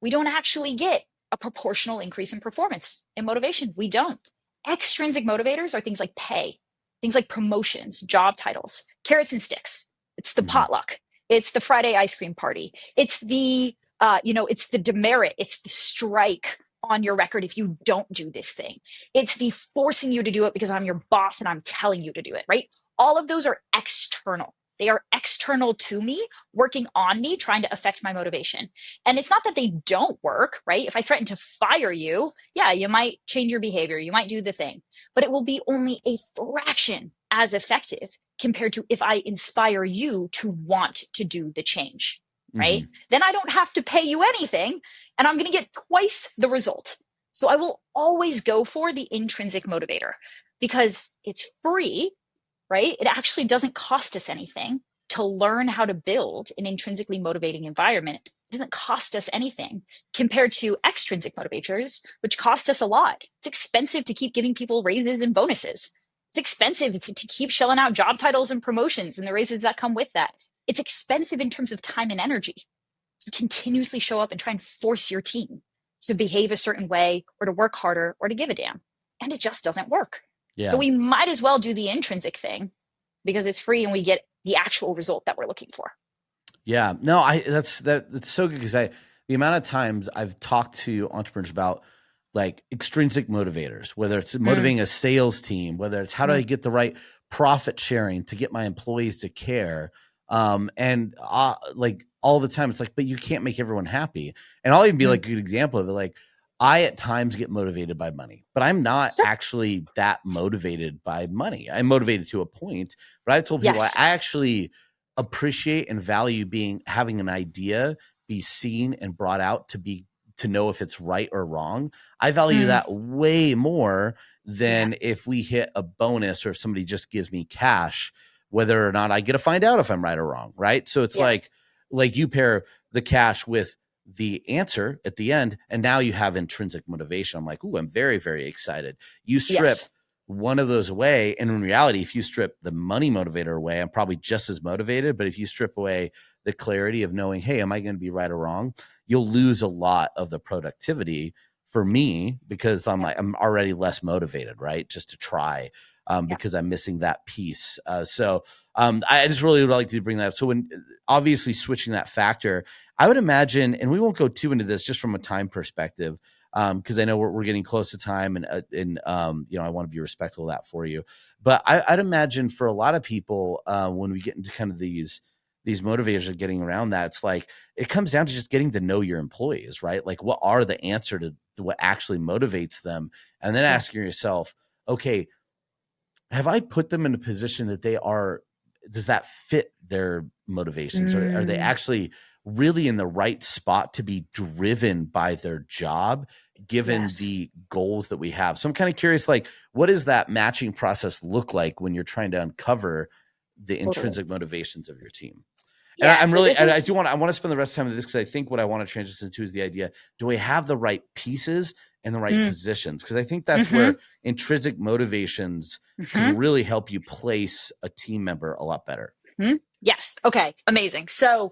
we don't actually get a proportional increase in performance and motivation. We don't. Extrinsic motivators are things like pay, things like promotions, job titles, carrots and sticks. It's the Mm-hmm. potluck. It's the Friday ice cream party. It's the, it's the demerit. It's the strike on your record if you don't do this thing. It's the forcing you to do it because I'm your boss and I'm telling you to do it, right? All of those are external. They are external to me, working on me, trying to affect my motivation. And it's not that they don't work, right? If I threaten to fire you, yeah, you might change your behavior, you might do the thing, but it will be only a fraction as effective compared to if I inspire you to want to do the change, Mm-hmm. right? Then I don't have to pay you anything and I'm going to get twice the result. So I will always go for the intrinsic motivator because it's free, right? It actually doesn't cost us anything to learn how to build an intrinsically motivating environment. It doesn't cost us anything compared to extrinsic motivators, which cost us a lot. It's expensive to keep giving people raises and bonuses. It's expensive to keep shelling out job titles and promotions and the raises that come with that. It's expensive in terms of time and energy to continuously show up and try and force your team to behave a certain way or to work harder or to give a damn. And it just doesn't work. So Yeah. we might as well do the intrinsic thing because it's free and we get the actual result that we're looking for. Yeah. No, that's so good because the amount of times I've talked to entrepreneurs about like extrinsic motivators, whether it's Mm, motivating a sales team, whether it's how do I mm, get the right profit sharing to get my employees to care. And like all the time, it's like, but you can't make everyone happy. And I'll even be mm. like a good example of it. Like I at times get motivated by money, but I'm not Sure. actually that motivated by money. I'm motivated to a point, but I've told people I Yes. actually appreciate and value having an idea be seen and brought out to know if it's right or wrong. I value Mm, that way more yeah. than if we hit a bonus or if somebody just gives me cash, whether or not I get to find out if I'm right or wrong. Right. So it's Yes. like you pair the cash with the answer at the end, and now you have intrinsic motivation. I'm like, ooh, I'm very, very excited. You strip Yes. one of those away, and in reality, if you strip the money motivator away, I'm probably just as motivated. But if you strip away the clarity of knowing, hey, am I going to be right or wrong, you'll lose a lot of the productivity for me, because Yeah. I'm already less motivated, right? Just to try, Yeah. because I'm missing that piece. I just really would like to bring that up. So when obviously switching that factor, I would imagine, and we won't go too into this just from a time perspective, because I know we're getting close to time, and I want to be respectful of that for you. But I'd imagine for a lot of people, when we get into kind of these motivators of getting around that, it's like it comes down to just getting to know your employees, right? Like, what are the answer to what actually motivates them, and then Yeah. asking yourself, okay, have I put them in a position that does that fit their motivations? Or are they Mm, actually really in the right spot to be driven by their job, given yes. the goals that we have? So I'm kind of curious, like, what does that matching process look like when you're trying to uncover the Totally. intrinsic motivations of your team? And Yeah. So this is, I want to spend the rest of the time with this, because I think what I want to transition to is the idea: do we have the right pieces and the right mm, positions? Because I think that's mm-hmm, where intrinsic motivations can mm-hmm, really help you place a team member a lot better. mm-hmm. Yes. Okay. Amazing. So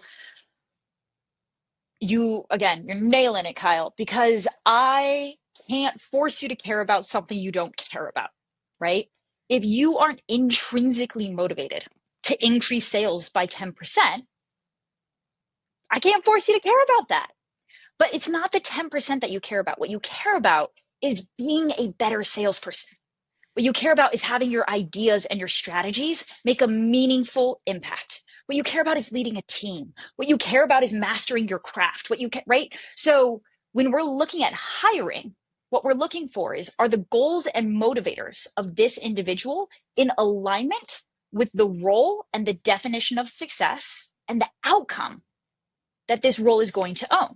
you're nailing it, Kyle, because I can't force you to care about something you don't care about, right? If you aren't intrinsically motivated to increase sales by 10%, I can't force you to care about that. But it's not the 10% that you care about. What you care about is being a better salesperson. What you care about is having your ideas and your strategies make a meaningful impact. What you care about is leading a team. What you care about is mastering your craft. Right? So when we're looking at hiring, what we're looking for is, are the goals and motivators of this individual in alignment with the role and the definition of success and the outcome that this role is going to own,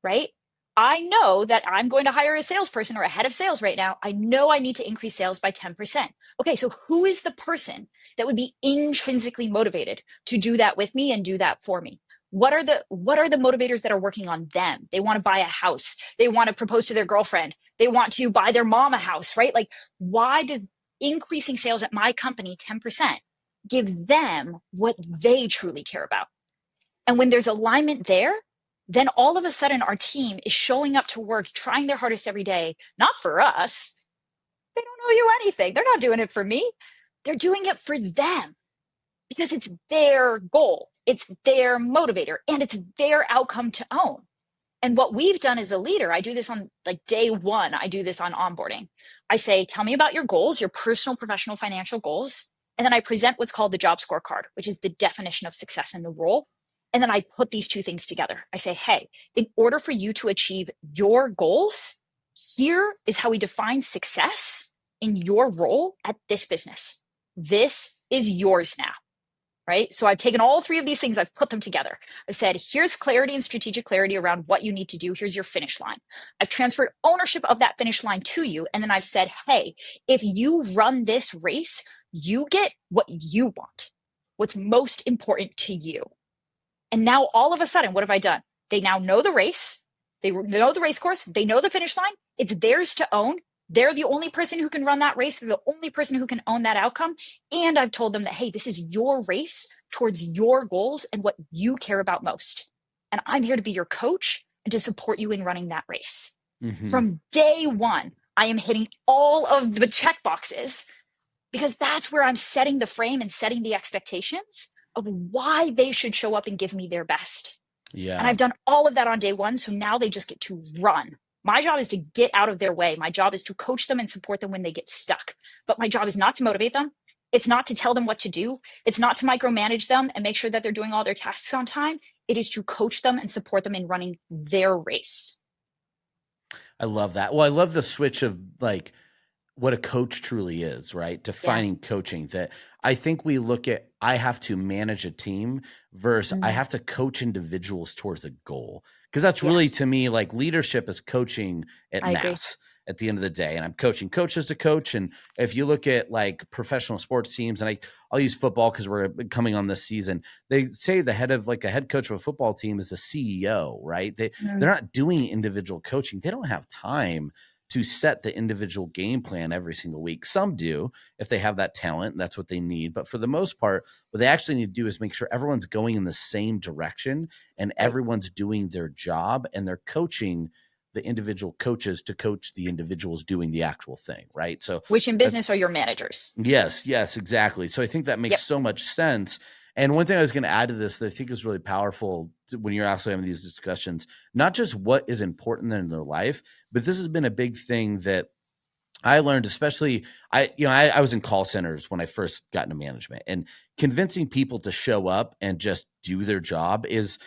right? I know that I'm going to hire a salesperson or a head of sales right now. I know I need to increase sales by 10%. Okay, so who is the person that would be intrinsically motivated to do that with me and do that for me? What are the motivators that are working on them? They want to buy a house. They want to propose to their girlfriend. They want to buy their mom a house, right? Like, why does increasing sales at my company 10% give them what they truly care about? And when there's alignment there, then all of a sudden our team is showing up to work, trying their hardest every day, not for us. They don't owe you anything. They're not doing it for me. They're doing it for them because it's their goal, it's their motivator, and it's their outcome to own. And what we've done as a leader, I do this on like day one, I do this on onboarding. I say, tell me about your goals, your personal, professional, financial goals. And then I present what's called the job scorecard, which is the definition of success in the role. And then I put these two things together. I say, hey, in order for you to achieve your goals, here is how we define success in your role at this business. This is yours now, right? So I've taken all three of these things, I've put them together. I've said, here's clarity and strategic clarity around what you need to do. Here's your finish line. I've transferred ownership of that finish line to you. And then I've said, hey, if you run this race, you get what you want, what's most important to you. And now all of a sudden, what have I done? They now know the race. They know the race course. They know the finish line. It's theirs to own. They're the only person who can run that race. They're the only person who can own that outcome. And I've told them that, hey, this is your race towards your goals and what you care about most. And I'm here to be your coach and to support you in running that race. Mm-hmm. From day one, I am hitting all of the check boxes because that's where I'm setting the frame and setting the expectations of why they should show up and give me their best. And Yeah. I've done all of that on day one. So now they just get to run. My job is to get out of their way. My job is to coach them and support them when they get stuck. But my job is not to motivate them. It's not to tell them what to do. It's not to micromanage them and make sure that they're doing all their tasks on time. It is to coach them and support them in running their race. I love that. Well, I love the switch of like what a coach truly is, right? Yeah. Defining coaching, that I think we look at, I have to manage a team versus I Mm, have to coach individuals towards a goal. Because that's really, yes, to me, like leadership is coaching at I agree. mass at the end of the day. And I'm coaching coaches to coach. And if you look at like professional sports teams, and I'll use football because we're coming on this season, they say the head of like a head coach of a football team is a CEO, right? They're Mm, not doing individual coaching. They don't have time to set the individual game plan every single week. Some do if they have that talent, that's what they need. But for the most part, what they actually need to do is make sure everyone's going in the same direction and right. everyone's doing their job and they're coaching the individual coaches to coach the individuals doing the actual thing, right? So Which in that, business are your managers. yes, exactly. So I think that makes Yep. so much sense. And one thing I was going to add to this that I think is really powerful when you're actually having these discussions, not just what is important in their life, but this has been a big thing that I learned, especially I was in call centers when I first got into management, and convincing people to show up and just do their job is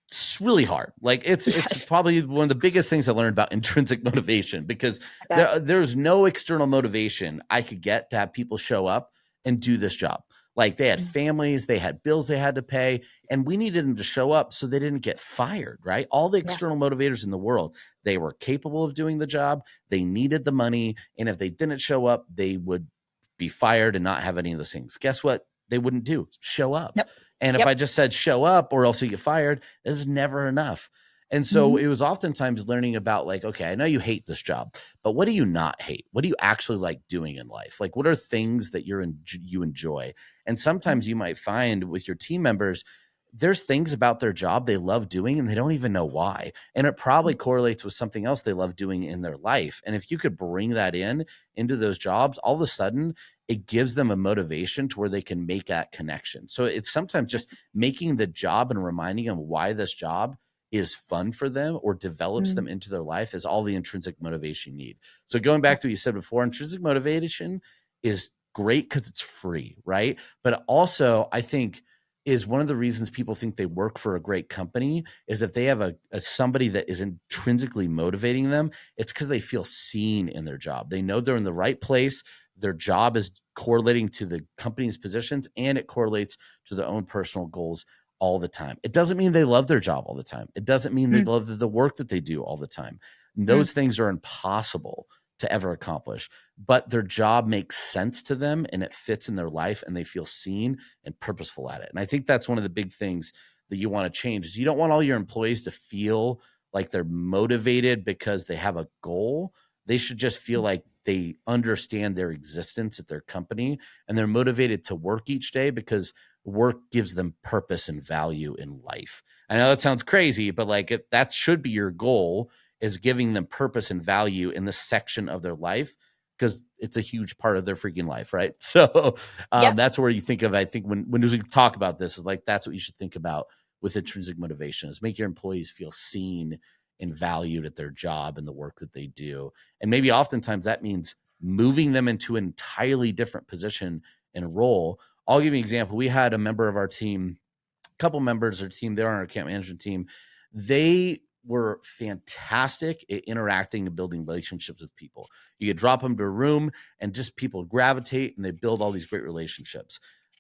it's really hard. Like it's Yes. probably one of the biggest things I learned about intrinsic motivation, because I bet. there's no external motivation I could get to have people show up and do this job. Like they had Mm, families, they had bills they had to pay, and we needed them to show up so they didn't get fired, right? All the yeah. external motivators in the world, they were capable of doing the job, they needed the money, and if they didn't show up, they would be fired and not have any of those things. Guess what? They wouldn't do show up. Yep. And if I Yep. just said show up or else you get fired, is never enough. And so Hmm. it was oftentimes learning about like, okay, I know you hate this job, but what do you not hate? What do you actually like doing in life? Like, what are things that you enjoy? And sometimes you might find with your team members, there's things about their job they love doing and they don't even know why. And it probably correlates with something else they love doing in their life. And if you could bring that in into those jobs, all of a sudden it gives them a motivation to where they can make that connection. So it's sometimes just making the job and reminding them why this job is fun for them or develops Mm, them into their life is all the intrinsic motivation you need. So going yeah. back to what you said before, intrinsic motivation is great because it's free, right? But also, I think is one of the reasons people think they work for a great company is if they have a somebody that is intrinsically motivating them, it's because they feel seen in their job. They know they're in the right place. Their job is correlating to the company's positions and it correlates to their own personal goals all the time. It doesn't mean they love their job all the time. It doesn't mean they Mm, love the work that they do all the time. mm, Those things are impossible to ever accomplish, but their job makes sense to them and it fits in their life and they feel seen and purposeful at it. And I think that's one of the big things that you want to change is you don't want all your employees to feel like they're motivated because they have a goal. They should just feel mm, like they understand their existence at their company and they're motivated to work each day because work gives them purpose and value in life. I know that sounds crazy, but like that should be your goal is giving them purpose and value in this section of their life because it's a huge part of their freaking life, right? So yep. that's where you think of. I think when we talk about this, is like that's what you should think about with intrinsic motivation: is make your employees feel seen and valued at their job and the work that they do, and maybe oftentimes that means moving them into an entirely different position and role. I'll give you an example. We had a member of our team, a couple members of our team, they're on our account management team. They were fantastic at interacting and building relationships with people. You could drop them to a room and just people gravitate and they build all these great relationships.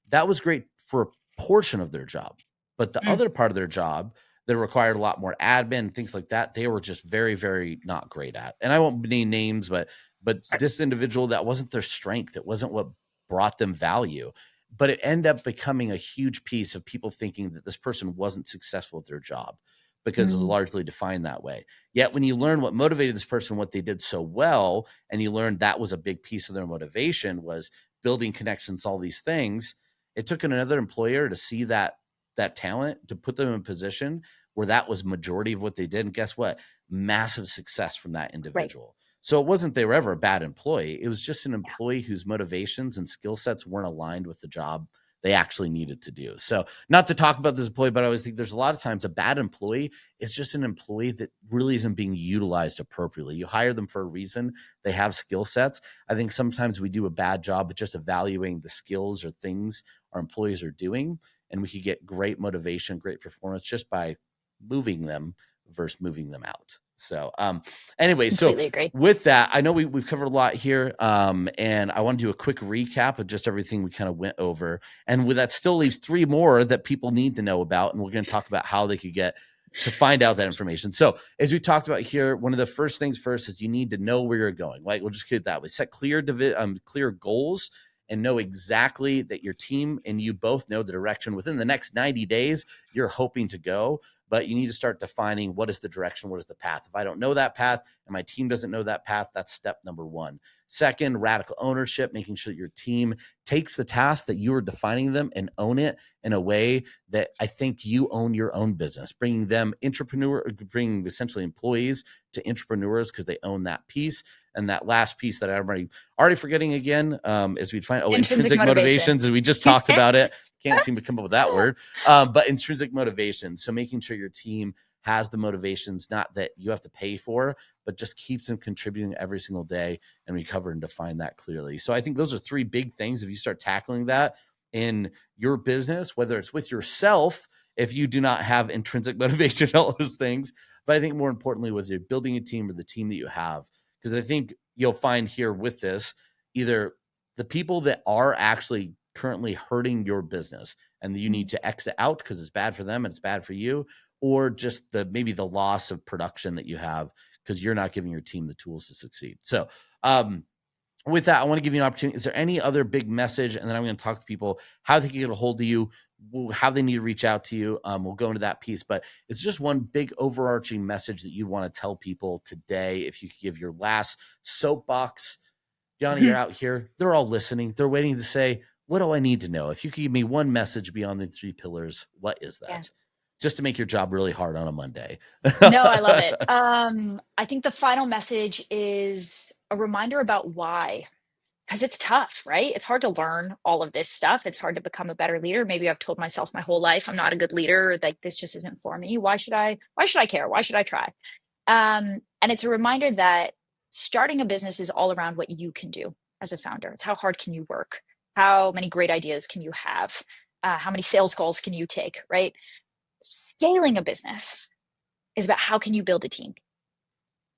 That was great for a portion of their job. But the Mm, other part of their job that required a lot more admin, things like that, they were just very, very not great at. And I won't name names, but this individual, that wasn't their strength. It wasn't what brought them value, but it ended up becoming a huge piece of people thinking that this person wasn't successful at their job because it was mm, largely defined that way. Yet when you learn what motivated this person, what they did so well, and you learn that was a big piece of their motivation was building connections, all these things, it took another employer to see that talent to put them in a position where that was majority of what they did. And guess what? Massive success from that right. individual. So it wasn't they were ever a bad employee. It was just an employee whose motivations and skill sets weren't aligned with the job they actually needed to do. So not to talk about this employee, but I always think there's a lot of times a bad employee is just an employee that really isn't being utilized appropriately. You hire them for a reason. They have skill sets. I think sometimes we do a bad job at just evaluating the skills or things our employees are doing. And we could get great motivation, great performance just by moving them versus moving them out. So, anyway, so Completely agree. with that, I know we've covered a lot here, and I want to do a quick recap of just everything we kind of went over. And with that, still leaves three more that people need to know about, and we're going to talk about how they could get to find out that information. So, as we talked about here, one of the first things first is you need to know where you're going. Like, we'll just get that way. Set clear goals and know exactly that your team and you both know the direction within the next 90 days you're hoping to go. But you need to start defining what is the direction, what is the path. If I don't know that path and my team doesn't know that path, that's step number one. Second, radical ownership, making sure that your team takes the task that you are defining them and own it in a way that I think you own your own business, bringing essentially employees to entrepreneurs because they own that piece. And that last piece that I'm already forgetting again, is we'd find, Intrinsic intrinsic motivation. motivations, and we just talked about it. Can't seem to come up with that word. But intrinsic motivation. So making sure your team has the motivations, not that you have to pay for, but just keeps them contributing every single day, and we cover and define that clearly. So I think those are three big things. If you start tackling that in your business, whether it's with yourself, if you do not have intrinsic motivation, all those things, but I think more importantly, whether you're building a team or the team that you have, because I think you'll find here with this, either the people that are actually currently hurting your business and you need to exit out because it's bad for them and it's bad for you, or just maybe the loss of production that you have because you're not giving your team the tools to succeed. So, with that, I want to give you an opportunity. Is there any other big message? And then I'm going to talk to people how they can get a hold of you, how they need to reach out to you. We'll go into that piece, but it's just one big overarching message that you want to tell people today. If you could give your last soapbox, Johnny, you're out here. They're all listening. They're waiting to say, what do I need to know? If you could give me one message beyond the three pillars, what is Yeah. that? Just to make your job really hard on a Monday. No, I love it. I think the final message is a reminder about why, because it's tough, right? It's hard to learn all of this stuff. It's hard to become a better leader. Maybe I've told myself my whole life I'm not a good leader, like this just isn't for me. Why should I care? Why should I try? And it's a reminder that starting a business is all around what you can do as a founder. It's how hard can you work? How many great ideas can you have? How many sales calls can you take, right? Scaling a business is about how can you build a team.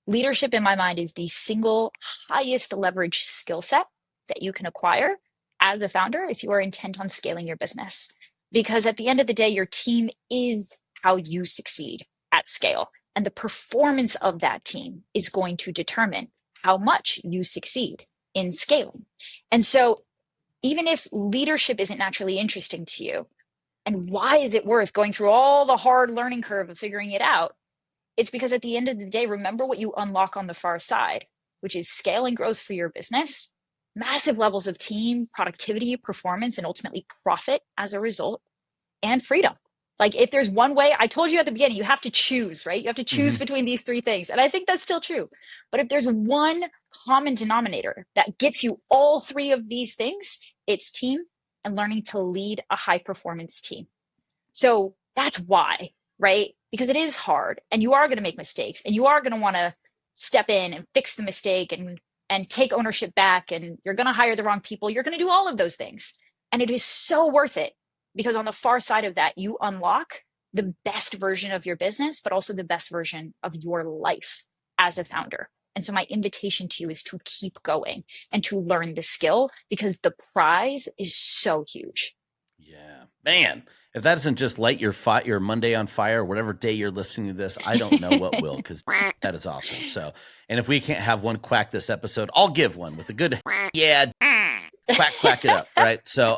Leadership, in my mind, is the single highest leverage skill set that you can acquire as a founder if you are intent on scaling your business. Because at the end of the day, your team is how you succeed at scale. And the performance of that team is going to determine how much you succeed in scaling. And so, even if leadership isn't naturally interesting to you, and why is it worth going through all the hard learning curve of figuring it out? It's because at the end of the day, remember what you unlock on the far side, which is scale and growth for your business, massive levels of team productivity, performance, and ultimately profit as a result, and freedom. Like if there's one way, I told you at the beginning, you have to choose, right? You have to choose Mhm. between these three things. And I think that's still true. But if there's one common denominator that gets you all three of these things, it's team and learning to lead a high performance team. So that's why, right? Because it is hard and you are going to make mistakes and you are going to want to step in and fix the mistake and take ownership back, and you're going to hire the wrong people. You're going to do all of those things. And it is so worth it because on the far side of that, you unlock the best version of your business, but also the best version of your life as a founder. And so my invitation to you is to keep going and to learn the skill because the prize is so huge. Yeah, man. If that doesn't just light your Monday on fire, whatever day you're listening to this, I don't know what will, because that is awesome. So, and if we can't have one quack this episode, I'll give one with a good yeah, quack it up, right? So,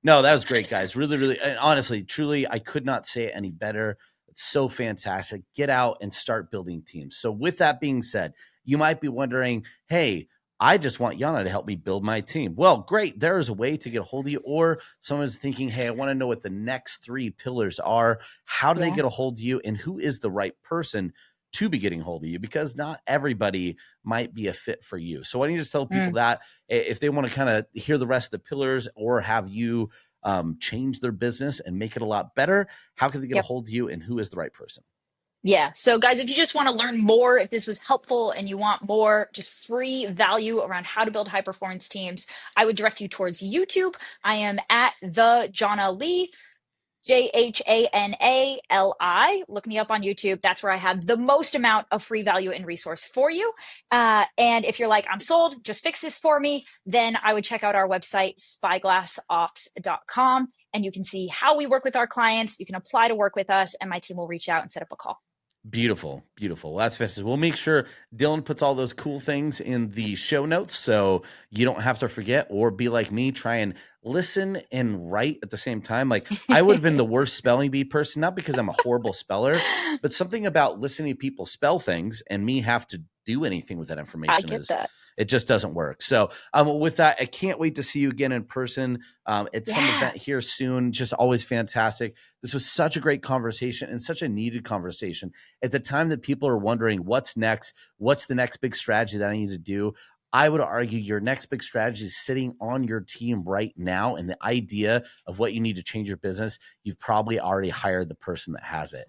no, that was great, guys. Really, really, and honestly, truly, I could not say it any better. It's so fantastic. Get out and start building teams. So, with that being said, you might be wondering, hey, I just want Jhana to help me build my team. Well, great. There is a way to get a hold of you, or someone's thinking, hey, I want to know what the next three pillars are. How do they Yeah. get a hold of you, and who is the right person to be getting a hold of you? Because not everybody might be a fit for you. So why don't you just tell people Mm, that if they want to kind of hear the rest of the pillars or have you change their business and make it a lot better, how can they get a yep. hold of you, and who is the right person? Yeah. So, guys, if you just want to learn more, if this was helpful and you want more just free value around how to build high performance teams, I would direct you towards YouTube. I am at the Jhana Li. Jhanali. Look me up on YouTube. That's where I have the most amount of free value and resource for you. And if you're like, I'm sold, just fix this for me, then I would check out our website, spyglassops.com. And you can see how we work with our clients. You can apply to work with us, and my team will reach out and set up a call. Beautiful, beautiful. Well, that's fantastic. We'll make sure Dylan puts all those cool things in the show notes so you don't have to forget or be like me, try and listen and write at the same time. Like I would have been the worst spelling bee person, not because I'm a horrible speller, but something about listening to people spell things and me have to do anything with that I information get that. it just doesn't work. So with that, I can't wait to see you again in person at some event here soon. Just always fantastic. This was such a great conversation and such a needed conversation at the time that people are wondering what's next, what's the next big strategy that I need to do. I would argue your next big strategy is sitting on your team right now. And the idea of what you need to change your business, you've probably already hired the person that has it.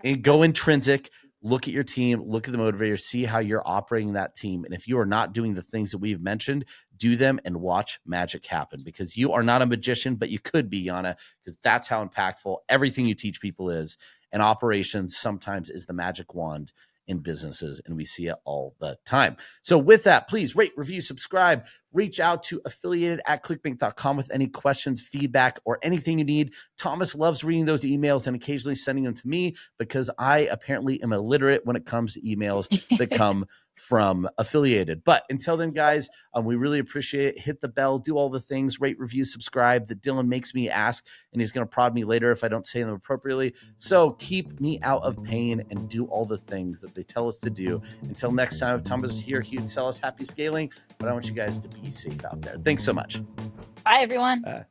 And go intrinsic, look at your team, look at the motivator, see how you're operating that team. And if you are not doing the things that we've mentioned, do them and watch magic happen, because you are not a magician, but you could be, Jhana, because that's how impactful everything you teach people is. And operations sometimes is the magic wand in businesses, and we see it all the time. So with that, please rate, review, subscribe, reach out to affiliated@clickbank.com with any questions, feedback, or anything you need. Thomas loves reading those emails and occasionally sending them to me because I apparently am illiterate when it comes to emails that come from Affiliated. But until then, guys, we really appreciate it. Hit the bell, do all the things, rate, review, subscribe that Dylan makes me ask, and he's going to prod me later if I don't say them appropriately. So keep me out of pain and do all the things that they tell us to do. Until next time, if Thomas is here, he would sell us happy scaling, but I want you guys to be safe out there. Thanks so much. Bye, everyone.